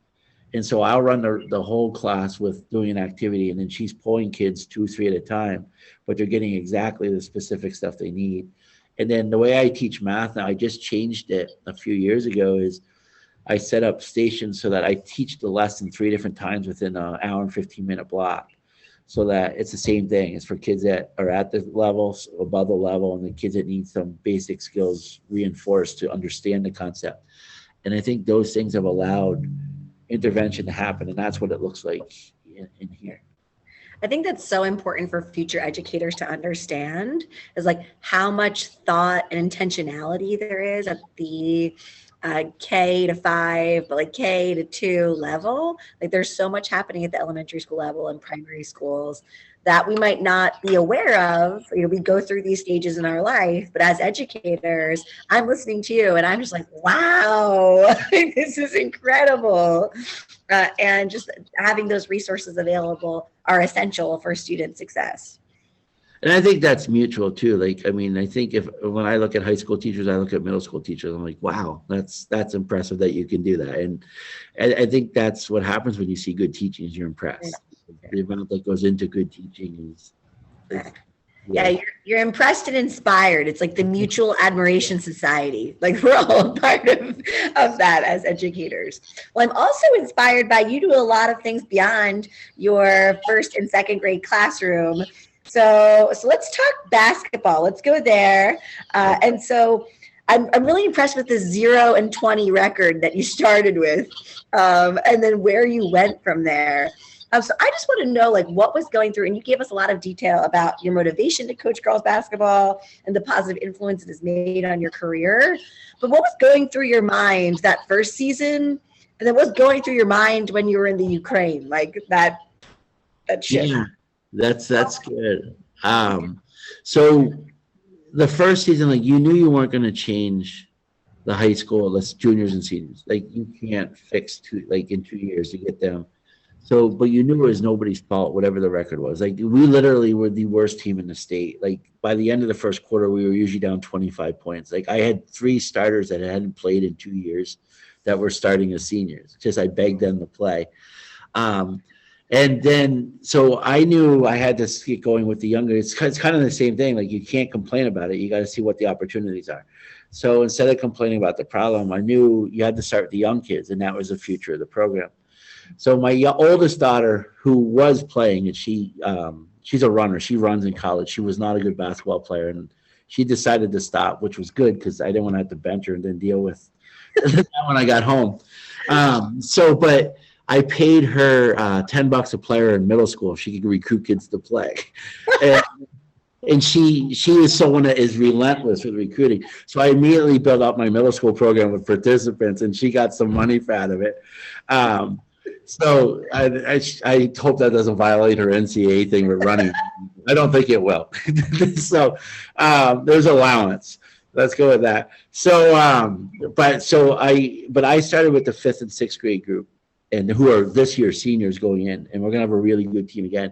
And so I'll run the whole class with doing an activity, and then she's pulling kids 2, 3 at a time, but they're getting exactly the specific stuff they need. And then the way I teach math now, I just changed it a few years ago, is I set up stations so that I teach the lesson 3 different times within an hour and 15-minute block, so that it's the same thing. It's for kids that are at the level, above the level, and the kids that need some basic skills reinforced to understand the concept. And I think those things have allowed intervention to happen, and that's what it looks like in here. I think that's so important for future educators to understand, is like how much thought and intentionality there is at the K to 5, but like K to 2 level. Like there's so much happening at the elementary school level and primary schools that we might not be aware of. You know, we go through these stages in our life, but as educators, I'm listening to you and I'm just like, wow, this is incredible. And just having those resources available are essential for student success. And I think that's mutual too. Like, I mean, I think when I look at high school teachers, I look at middle school teachers, I'm like, wow, that's impressive that you can do that. And I think that's what happens when you see good teaching, is you're impressed. The amount that goes into good teaching is yeah, you're impressed and inspired. It's like the mutual admiration society. Like we're all a part of that as educators. Well, I'm also inspired by you do a lot of things beyond your first and second grade classroom. So let's talk basketball. Let's go there. And so I'm really impressed with the 0 and 20 record that you started with, and then where you went from there. So I just want to know, like, what was going through, and you gave us a lot of detail about your motivation to coach girls basketball and the positive influence it has made on your career. But what was going through your mind that first season, and then what's going through your mind when you were in the Ukraine, like that shift? Yeah, that's good. So the first season, like, you knew you weren't going to change the high school, let's juniors and seniors. Like, you can't fix in 2 years to get them. So, but you knew it was nobody's fault, whatever the record was. Like, we literally were the worst team in the state. Like, by the end of the first quarter, we were usually down 25 points. Like, I had 3 starters that hadn't played in 2 years that were starting as seniors. Just I begged them to play. And then, so I knew I had to get going with the younger. It's kind of the same thing. Like, you can't complain about it. You got to see what the opportunities are. So instead of complaining about the problem, I knew you had to start with the young kids, and that was the future of the program. So my oldest daughter, who was playing, and she's a runner. She runs in college. She was not a good basketball player, and she decided to stop, which was good because I didn't want to have to bench her and then deal with that when I got home. But I paid her $10 a player in middle school if she could recruit kids to play. And she is someone that is relentless with recruiting. So I immediately built up my middle school program with participants, and she got some money out of it. So I hope that doesn't violate her NCAA thing with running. I don't think it will. So there's allowance. Let's go with that. So, but I started with the 5th and 6th grade group, and who are this year seniors going in, and we're gonna have a really good team again.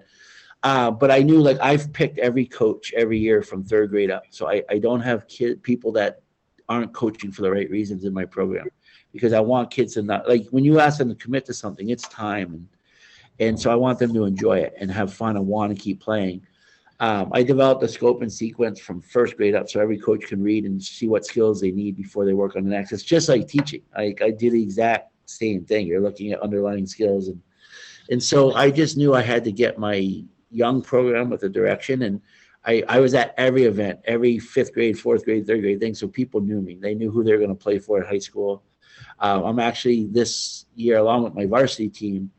But I knew, like, I've picked every coach every year from 3rd grade up. So I don't have people that aren't coaching for the right reasons in my program, because I want kids to not, like, when you ask them to commit to something, it's time. And so I want them to enjoy it and have fun and want to keep playing. I developed a scope and sequence from 1st grade up, so every coach can read and see what skills they need before they work on the next. It's just like teaching. I did the exact same thing. You're looking at underlying skills. And so I just knew I had to get my young program with a direction. And I was at every event, every 5th grade, 4th grade, 3rd grade thing. So people knew me. They knew who they were going to play for in high school. I'm actually this year, along with my varsity team,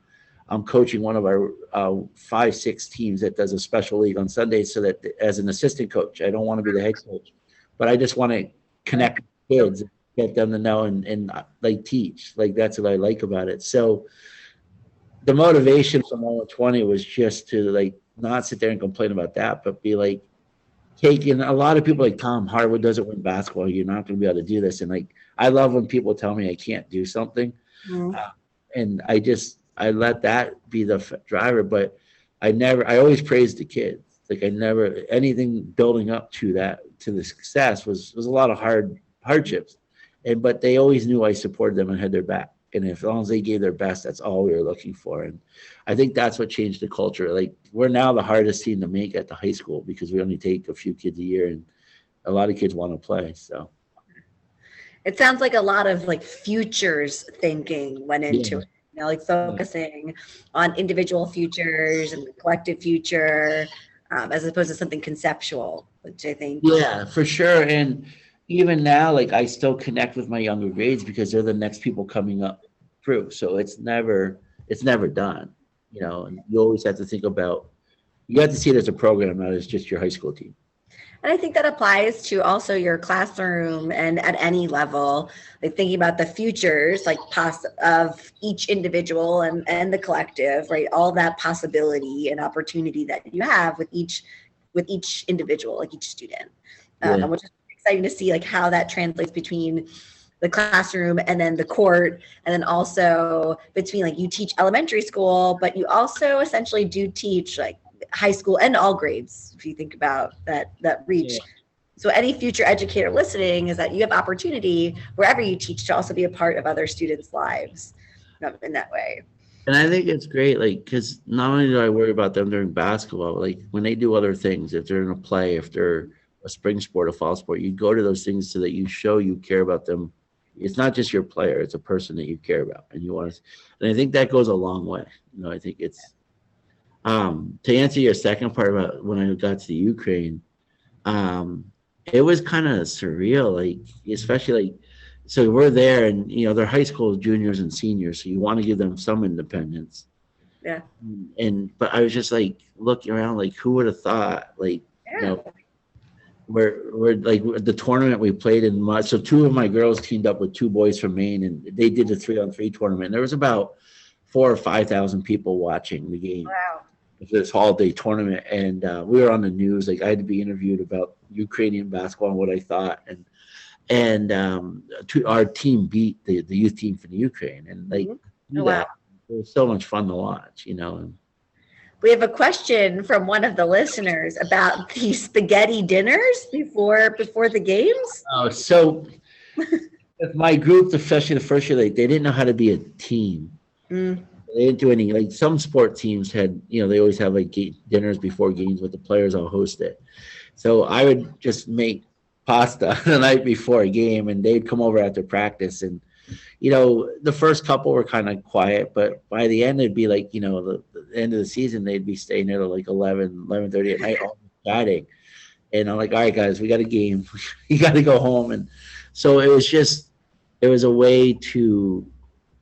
I'm coaching one of our 5-6 teams that does a special league on Sundays, so that as an assistant coach, I don't want to be the head coach, but I just want to connect with kids, get them to know and like teach. Like that's what I like about it. So the motivation from 120 was just to like not sit there and complain about that, but be like taking a lot of people like Tom Harwood doesn't win basketball. You're not going to be able to do this. And like, I love when people tell me I can't do something. Mhm. And I let that be the driver, but I always praised the kids. Like I never, anything building up to that, to the success was a lot of hardships. But they always knew I supported them and had their back. And as long as they gave their best, that's all we were looking for. And I think that's what changed the culture. Like we're now the hardest team to make at the high school because we only take a few kids a year and a lot of kids want to play. So It sounds like a lot of like futures thinking went into it, like focusing on individual futures and the collective future, as opposed to something conceptual, which I think. Yeah, for sure. And even now, like I still connect with my younger grades because they're the next people coming up through. So it's never done, and you always have to think about, you have to see it as a program, not as just your high school team. And I think that applies to also your classroom and at any level, like thinking about the futures, like of each individual and the collective, right? All that possibility and opportunity that you have with each individual, like each student, which is exciting to see like how that translates between the classroom and then the court, and then also between like you teach elementary school, but you also essentially do teach like high school and all grades, if you think about that reach. So any future educator listening is that you have opportunity wherever you teach to also be a part of other students' lives in that way. And I think it's great, like, because not only do I worry about them during basketball, like when they do other things, if they're in a play, if they're a spring sport, a fall sport, you go to those things so that you show you care about them. It's not just your player, it's a person that you care about and you want to, and I think that goes a long way. I think it's, to answer your second part about when I got to the Ukraine, it was kind of surreal, like, especially like, so we're there and, they're high school juniors and seniors. So you want to give them some independence. Yeah. But I was just like looking around, like, who would have thought, like, we're like the tournament we played in March. So 2 of my girls teamed up with 2 boys from Maine and they did the 3-on-3 tournament. And there was about 4,000 or 5,000 people watching the game. Wow. This all-day tournament, and we were on the news. Like I had to be interviewed about Ukrainian basketball and what I thought, and our team beat the youth team from the Ukraine, and like wow. It was so much fun to watch, And We have a question from one of the listeners about the spaghetti dinners before the games. Oh, so with my group, especially the first year, they didn't know how to be a team. They didn't do any, like some sport teams had, they always have like dinners before games with the players all host it. So I would just make pasta the night before a game and they'd come over after practice. And, the first couple were kind of quiet, but by the end, it'd be like, the end of the season, they'd be staying there till like 11:30 at night, all chatting. And I'm like, all right, guys, we got a game. You got to go home. And so it was a way to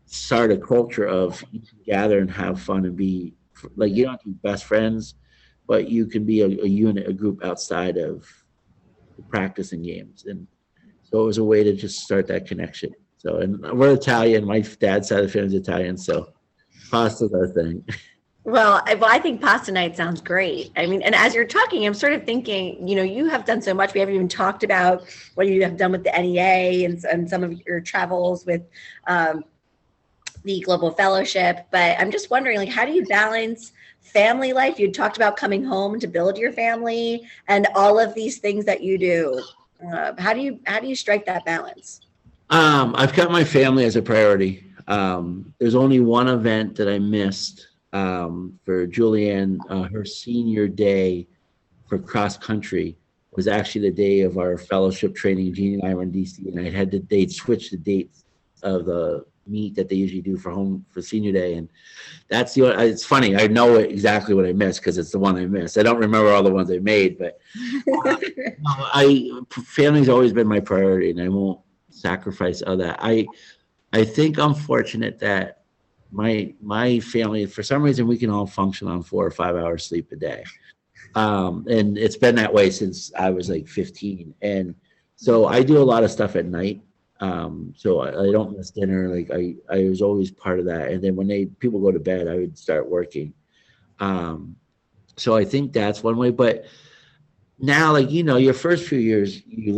start a culture of you can gather and have fun and be like, you don't have to be best friends, but you can be a unit, a group outside of practice and games. And so it was a way to just start that connection. So, and we're Italian, my dad's side of the family is Italian, so pasta's our thing. Well, I think pasta night sounds great. I mean, and as you're talking, I'm sort of thinking, you have done so much. We haven't even talked about what you have done with the NEA and some of your travels with the Global Fellowship. But I'm just wondering, like, how do you balance family life? You talked about coming home to build your family and all of these things that you do. How do you strike that balance? I've got my family as a priority. There's only one event that I missed for Julianne. Her senior day for cross country was actually the day of our fellowship training. Jeannie and I were in DC, and they'd switch the dates of the meet that they usually do for senior day, and that's it's funny, I know exactly what I missed because it's the one I missed. I don't remember all the ones I made, but family's always been my priority and I won't sacrifice all that. I think I'm fortunate that my family, for some reason, we can all function on 4 or 5 hours sleep a day. And it's been that way since I was like 15. And so I do a lot of stuff at night. So I don't miss dinner. Like I was always part of that. And then when people go to bed, I would start working. So I think that's one way. But now, like, your first few years, you're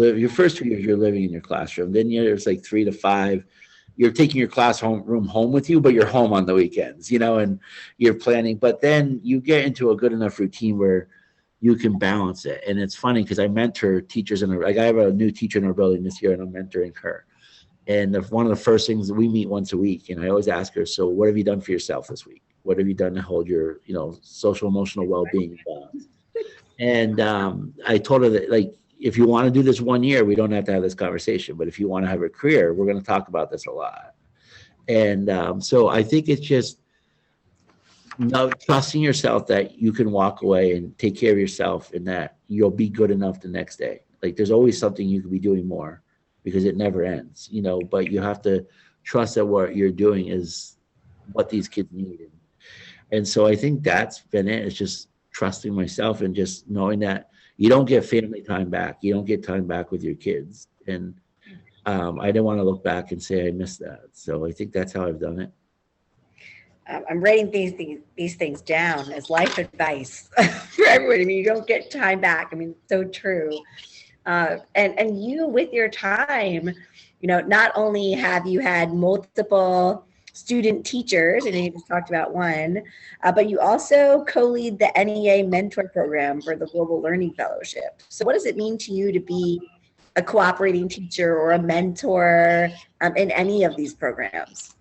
living in your classroom. Then there's like 3 to 5. You're taking your classroom home with you, but you're home on the weekends, and you're planning. But then you get into a good enough routine where you can balance it. And it's funny because I mentor teachers I have a new teacher in our building this year, and I'm mentoring her. And one of the first things, we meet once a week, and I always ask her, so what have you done for yourself this week? What have you done to hold your, social emotional well-being balance? And I told her that, like, if you want to do this 1 year, we don't have to have this conversation. But if you want to have a career, we're going to talk about this a lot. And so I think it's just trusting yourself that you can walk away and take care of yourself, and that you'll be good enough the next day. Like, there's always something you could be doing more, because it never ends, but you have to trust that what you're doing is what these kids need. And so I think that's been it. It's just trusting myself and just knowing that you don't get family time back. You don't get time back with your kids. And I didn't want to look back and say I missed that. So I think that's how I've done it. I'm writing these things down as life advice for everyone. I mean, you don't get time back. I mean, so true. And you, with your time, not only have you had multiple student teachers, and you just talked about one, but you also co-lead the NEA mentor program for the Global Learning Fellowship. So what does it mean to you to be a cooperating teacher or a mentor in any of these programs?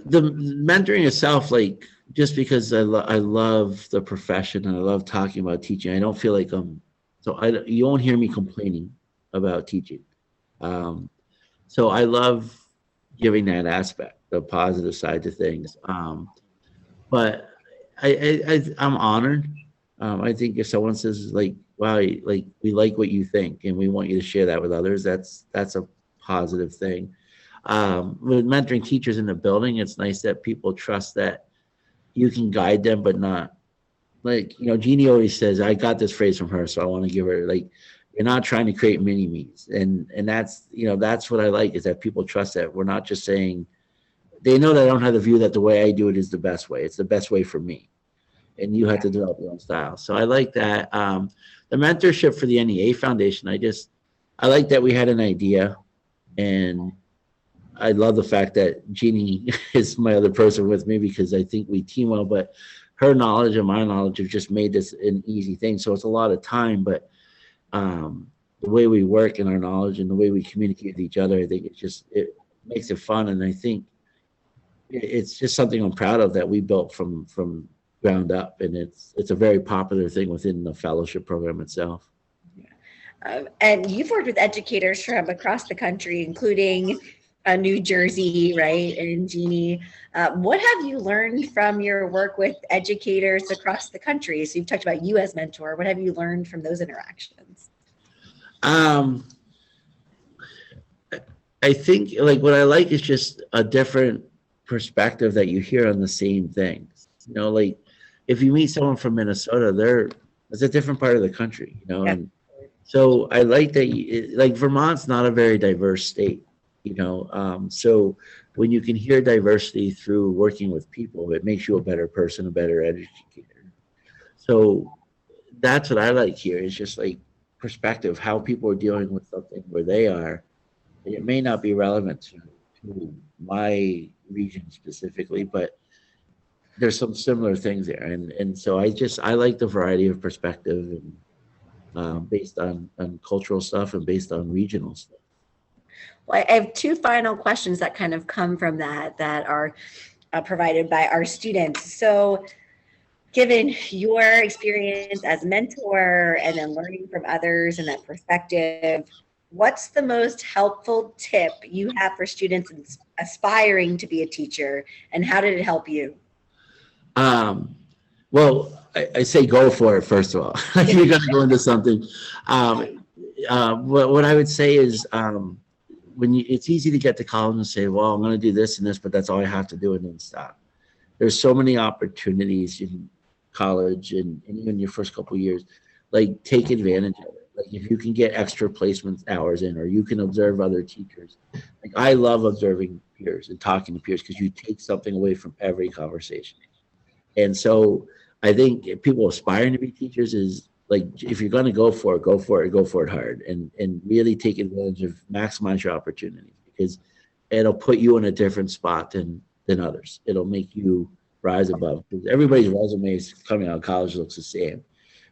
The mentoring itself, like, just because I love the profession and I love talking about teaching, I don't feel like you won't hear me complaining about teaching. So I love giving that aspect, the positive side to things. But I'm honored. I think if someone says, like, wow, like, we like what you think and we want you to share that with others, that's a positive thing. With mentoring teachers in the building, it's nice that people trust that you can guide them, but not, like, Jeannie always says, I got this phrase from her, so I want to give her, like, you're not trying to create mini-me's. And that's, that's what I like, is that people trust that we're not just saying, they know that I don't have the view that the way I do it is the best way. It's the best way for me. And you have to develop your own style. So I like that. The mentorship for the NEA Foundation, I like that we had an idea, and I love the fact that Jeannie is my other person with me, because I think we team well, but her knowledge and my knowledge have just made this an easy thing. So it's a lot of time, but the way we work and our knowledge and the way we communicate with each other, I think it makes it fun. And I think it's just something I'm proud of that we built from ground up. And it's a very popular thing within the fellowship program itself. And you've worked with educators from across the country, including New Jersey, right? And Jeannie, what have you learned from your work with educators across the country? So you've talked about you as mentor. What have you learned from those interactions? I think, like, what I like is just a different perspective that you hear on the same things. Like, if you meet someone from Minnesota, it's a different part of the country, Yeah. And so I like that, like, Vermont's not a very diverse state. So when you can hear diversity through working with people, it makes you a better person, a better educator. So that's what I like here, is just, like, perspective, how people are dealing with something where they are. It may not be relevant to my region specifically, but there's some similar things there. And so I like the variety of perspective, and based on cultural stuff and based on regional stuff. Well, I have two final questions that kind of come from that are provided by our students. So given your experience as a mentor and then learning from others and that perspective, what's the most helpful tip you have for students aspiring to be a teacher, and how did it help you? Well, I say go for it, first of all. You're going to go into something. What I would say is, it's easy to get to college and say, well, I'm going to do this and this, but that's all I have to do and then stop. There's so many opportunities in college and even your first couple of years, like take advantage of it. Like if you can get extra placement hours in, or you can observe other teachers. Like I love observing peers and talking to peers because you take something away from every conversation. And so I think if people aspiring to be teachers is like, if you're going to go for it, go for it hard and really take advantage of, maximize your opportunities, because it'll put you in a different spot than others. It'll make you rise above, because everybody's resumes coming out of college looks the same.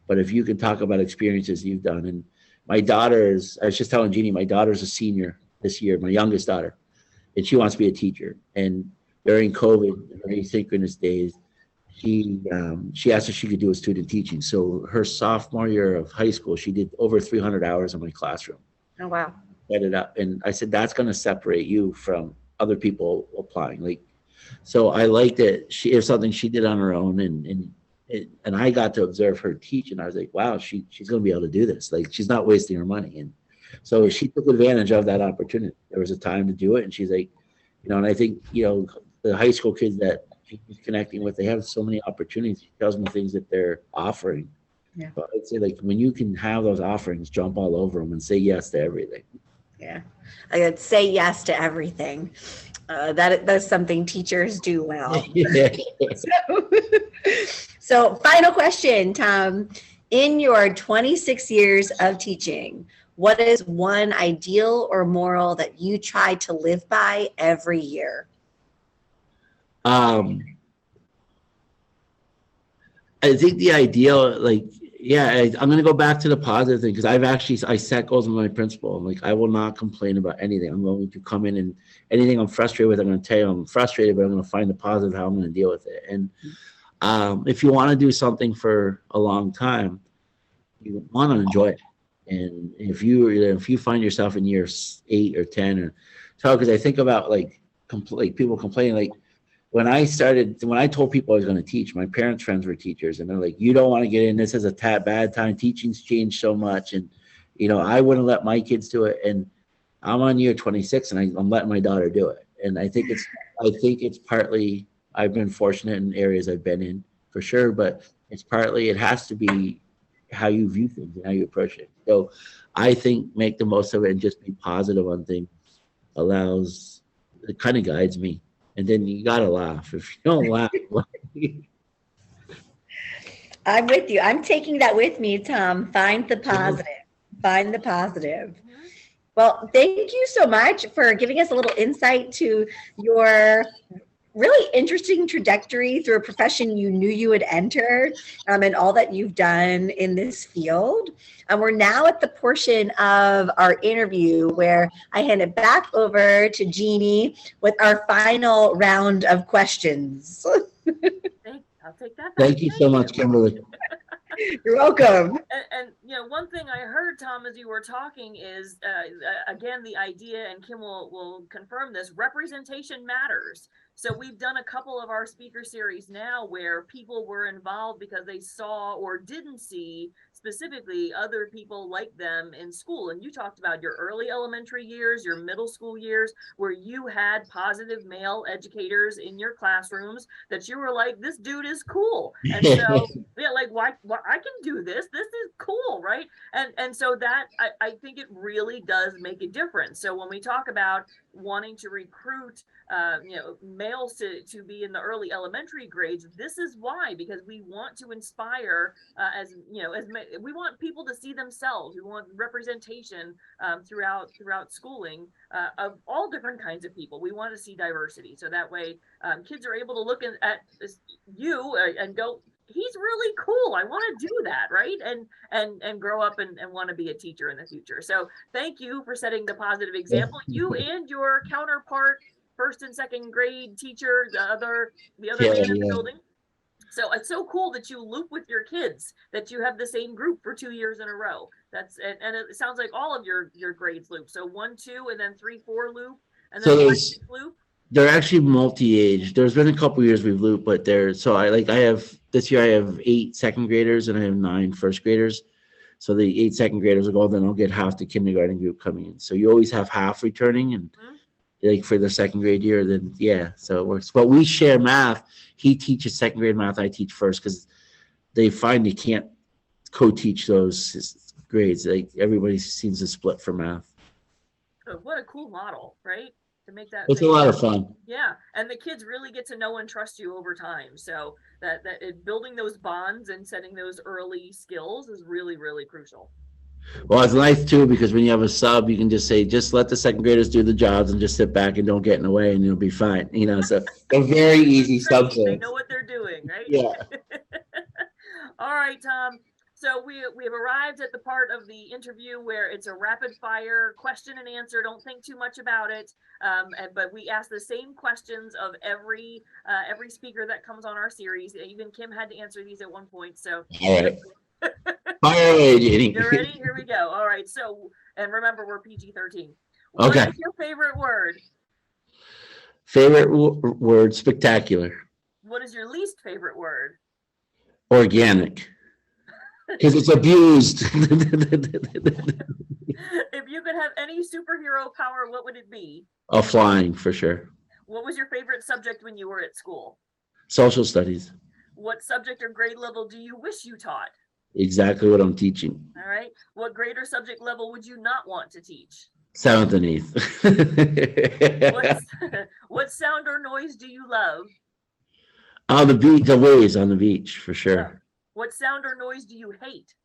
But if you can talk about experiences you've done, and my daughter is, I was just telling Jeannie, my daughter's a senior this year, my youngest daughter, and she wants to be a teacher. And during COVID, very asynchronous days, she asked if she could do a student teaching. So her sophomore year of high school, she did over 300 hours in my classroom. Oh, wow. Set it up. And I said, that's going to separate you from other people applying. Like, so I liked it. It was something she did on her own, and I got to observe her teach, and I was like, wow, she's going to be able to do this. Like, she's not wasting her money. And so she took advantage of that opportunity. There was a time to do it, and she's like, and I think, the high school kids that she's connecting with, they have so many opportunities. She tells me things that they're offering. Yeah. But I'd say, like, when you can have those offerings, jump all over them and say yes to everything. Yeah, I would say yes to everything. That's something teachers do well. Yeah. So final question, Tom. In your 26 years of teaching, what is one ideal or moral that you try to live by every year? I think the ideal, like, I'm going to go back to the positive thing, because I set goals with my principal. I'm like, I will not complain about anything. I'm going to come in, and anything I'm frustrated with, I'm going to tell you I'm frustrated, but I'm going to find the positive, how I'm going to deal with it. And if you want to do something for a long time, you want to enjoy it. And if you find yourself in year 8 or 10 or 12, because I think about like people complaining, like, when I told people I was going to teach, my parents' friends were teachers, and they're like, you don't want to get in. This is a bad time. Teaching's changed so much. And, I wouldn't let my kids do it. And I'm on year 26, and I'm letting my daughter do it. And I think it's partly, I've been fortunate in areas I've been in, for sure, but it has to be how you view things and how you approach it. So I think make the most of it and just be positive on things it kind of guides me. And then you got to laugh. If you don't laugh. I'm with you. I'm taking that with me, Tom. Find the positive. Find the positive. Well, thank you so much for giving us a little insight to your really interesting trajectory through a profession you knew you would enter, and all that you've done in this field. And we're now at the portion of our interview where I hand it back over to Jeannie with our final round of questions. I'll take that. Thank you so much, Kimberly. You're welcome. And one thing I heard, Tom, as you were talking is, again, the idea, and Kim will confirm this, representation matters. So we've done a couple of our speaker series now where people were involved because they saw or didn't see specifically other people like them in school. And you talked about your early elementary years, your middle school years, where you had positive male educators in your classrooms that you were like, this dude is cool. And so, like, why I can do this. This is cool, right? And so that, I think it really does make a difference. So when we talk about wanting to recruit males to be in the early elementary grades, this is why, because we want to inspire we want people to see themselves. We want representation throughout schooling of all different kinds of people. We want to see diversity, so that way kids are able to look at you and go, he's really cool. I want to do that, right? And grow up and want to be a teacher in the future. So thank you for setting the positive example. You and your counterpart, first and second grade teacher, the other man in the building. So it's so cool that you loop with your kids, that you have the same group for 2 years in a row. And it sounds like all of your grades loop. So 1, 2, and then 3, 4 loop, and then 5, 6 loop. They're actually multi-age. There's been a couple years we've looped, but this year I have 8 second graders and I have 9 first graders. So the 8 second graders will go, then I'll get half the kindergarten group coming in. So you always have half returning, and like for the second grade year, then yeah, so it works. But we share math. He teaches second grade math, I teach first, because they find you can't co-teach those grades. Like everybody seems to split for math. Oh, what a cool model, right? To make that. It's a lot of fun. Yeah, and the kids really get to know and trust you over time. So building those bonds and setting those early skills is really, really crucial. Well, it's nice too, because when you have a sub, you can just say, just let the second graders do the jobs and just sit back and don't get in the way, and you'll be fine. You know, so a very easy subject. They know what they're doing, right? Yeah. All right, Tom. So we have arrived at the part of the interview where it's a rapid fire question and answer. Don't think too much about it. But we ask the same questions of every speaker that comes on our series. Even Kim had to answer these at one point. So all right. Fire away, Jeannie. You ready? Here we go. All right. So, and remember, we're PG-13. Okay. What is your favorite word? Favorite word, spectacular. What is your least favorite word? Organic. Because it's abused. If you could have any superhero power, what would it be? Flying, for sure. What was your favorite subject when you were at school? Social studies. What subject or grade level do you wish you taught? Exactly what I'm teaching. All right. What grade or subject level would you not want to teach? 7th and 8th. What sound or noise do you love? On the beach, the waves on the beach, for sure. What sound or noise do you hate?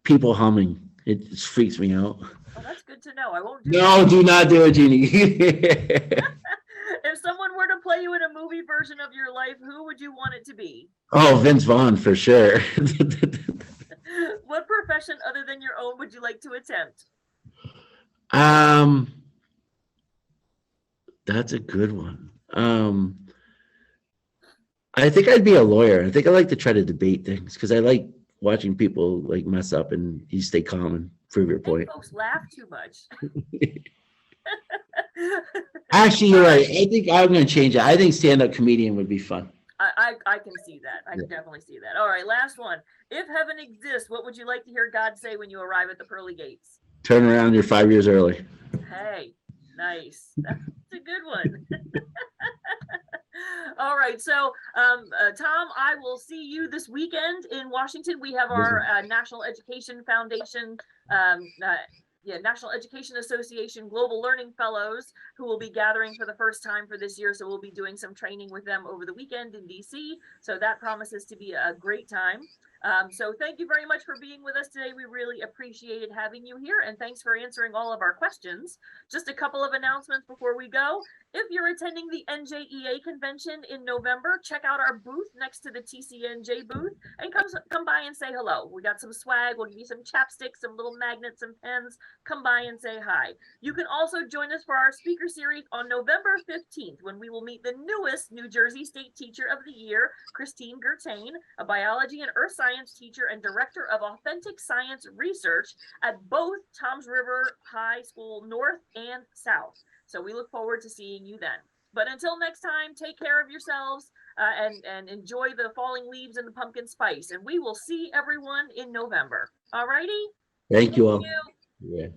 People humming. It just freaks me out. Oh, that's good to know. I won't do No, that. do not do it, Jeannie. If someone were to play you in a movie version of your life, who would you want it to be? Oh, Vince Vaughn, for sure. What profession other than your own would you like to attempt? That's a good one. I think I'd be a lawyer. I think I like to try to debate things because I like watching people like mess up and you stay calm and prove your point. Folks laugh too much. Actually, you're right. I think I'm going to change it. I think stand-up comedian would be fun. I can see that. I can definitely see that. All right, last one. If heaven exists, what would you like to hear God say when you arrive at the pearly gates? Turn around, you're 5 years early. Hey, nice. That's a good one. All right, so Tom, I will see you this weekend in Washington. We have our National Education Foundation, National Education Association Global Learning Fellows who will be gathering for the first time for this year. So we'll be doing some training with them over the weekend in DC. So that promises to be a great time. So thank you very much for being with us today. We really appreciated having you here, and thanks for answering all of our questions. Just a couple of announcements before we go. If you're attending the NJEA convention in November, check out our booth next to the TCNJ booth and come by and say hello. We got some swag. We'll give you some chapsticks, some little magnets, some pens. Come by and say hi. You can also join us for our speaker series on November 15th when we will meet the newest New Jersey State Teacher of the Year, Christine Gertain, a biology and earth science teacher and director of authentic science research at both Toms River High School North and South. So we look forward to seeing you then. But until next time, take care of yourselves and enjoy the falling leaves and the pumpkin spice. And we will see everyone in November. All righty? Thank you all. Yeah.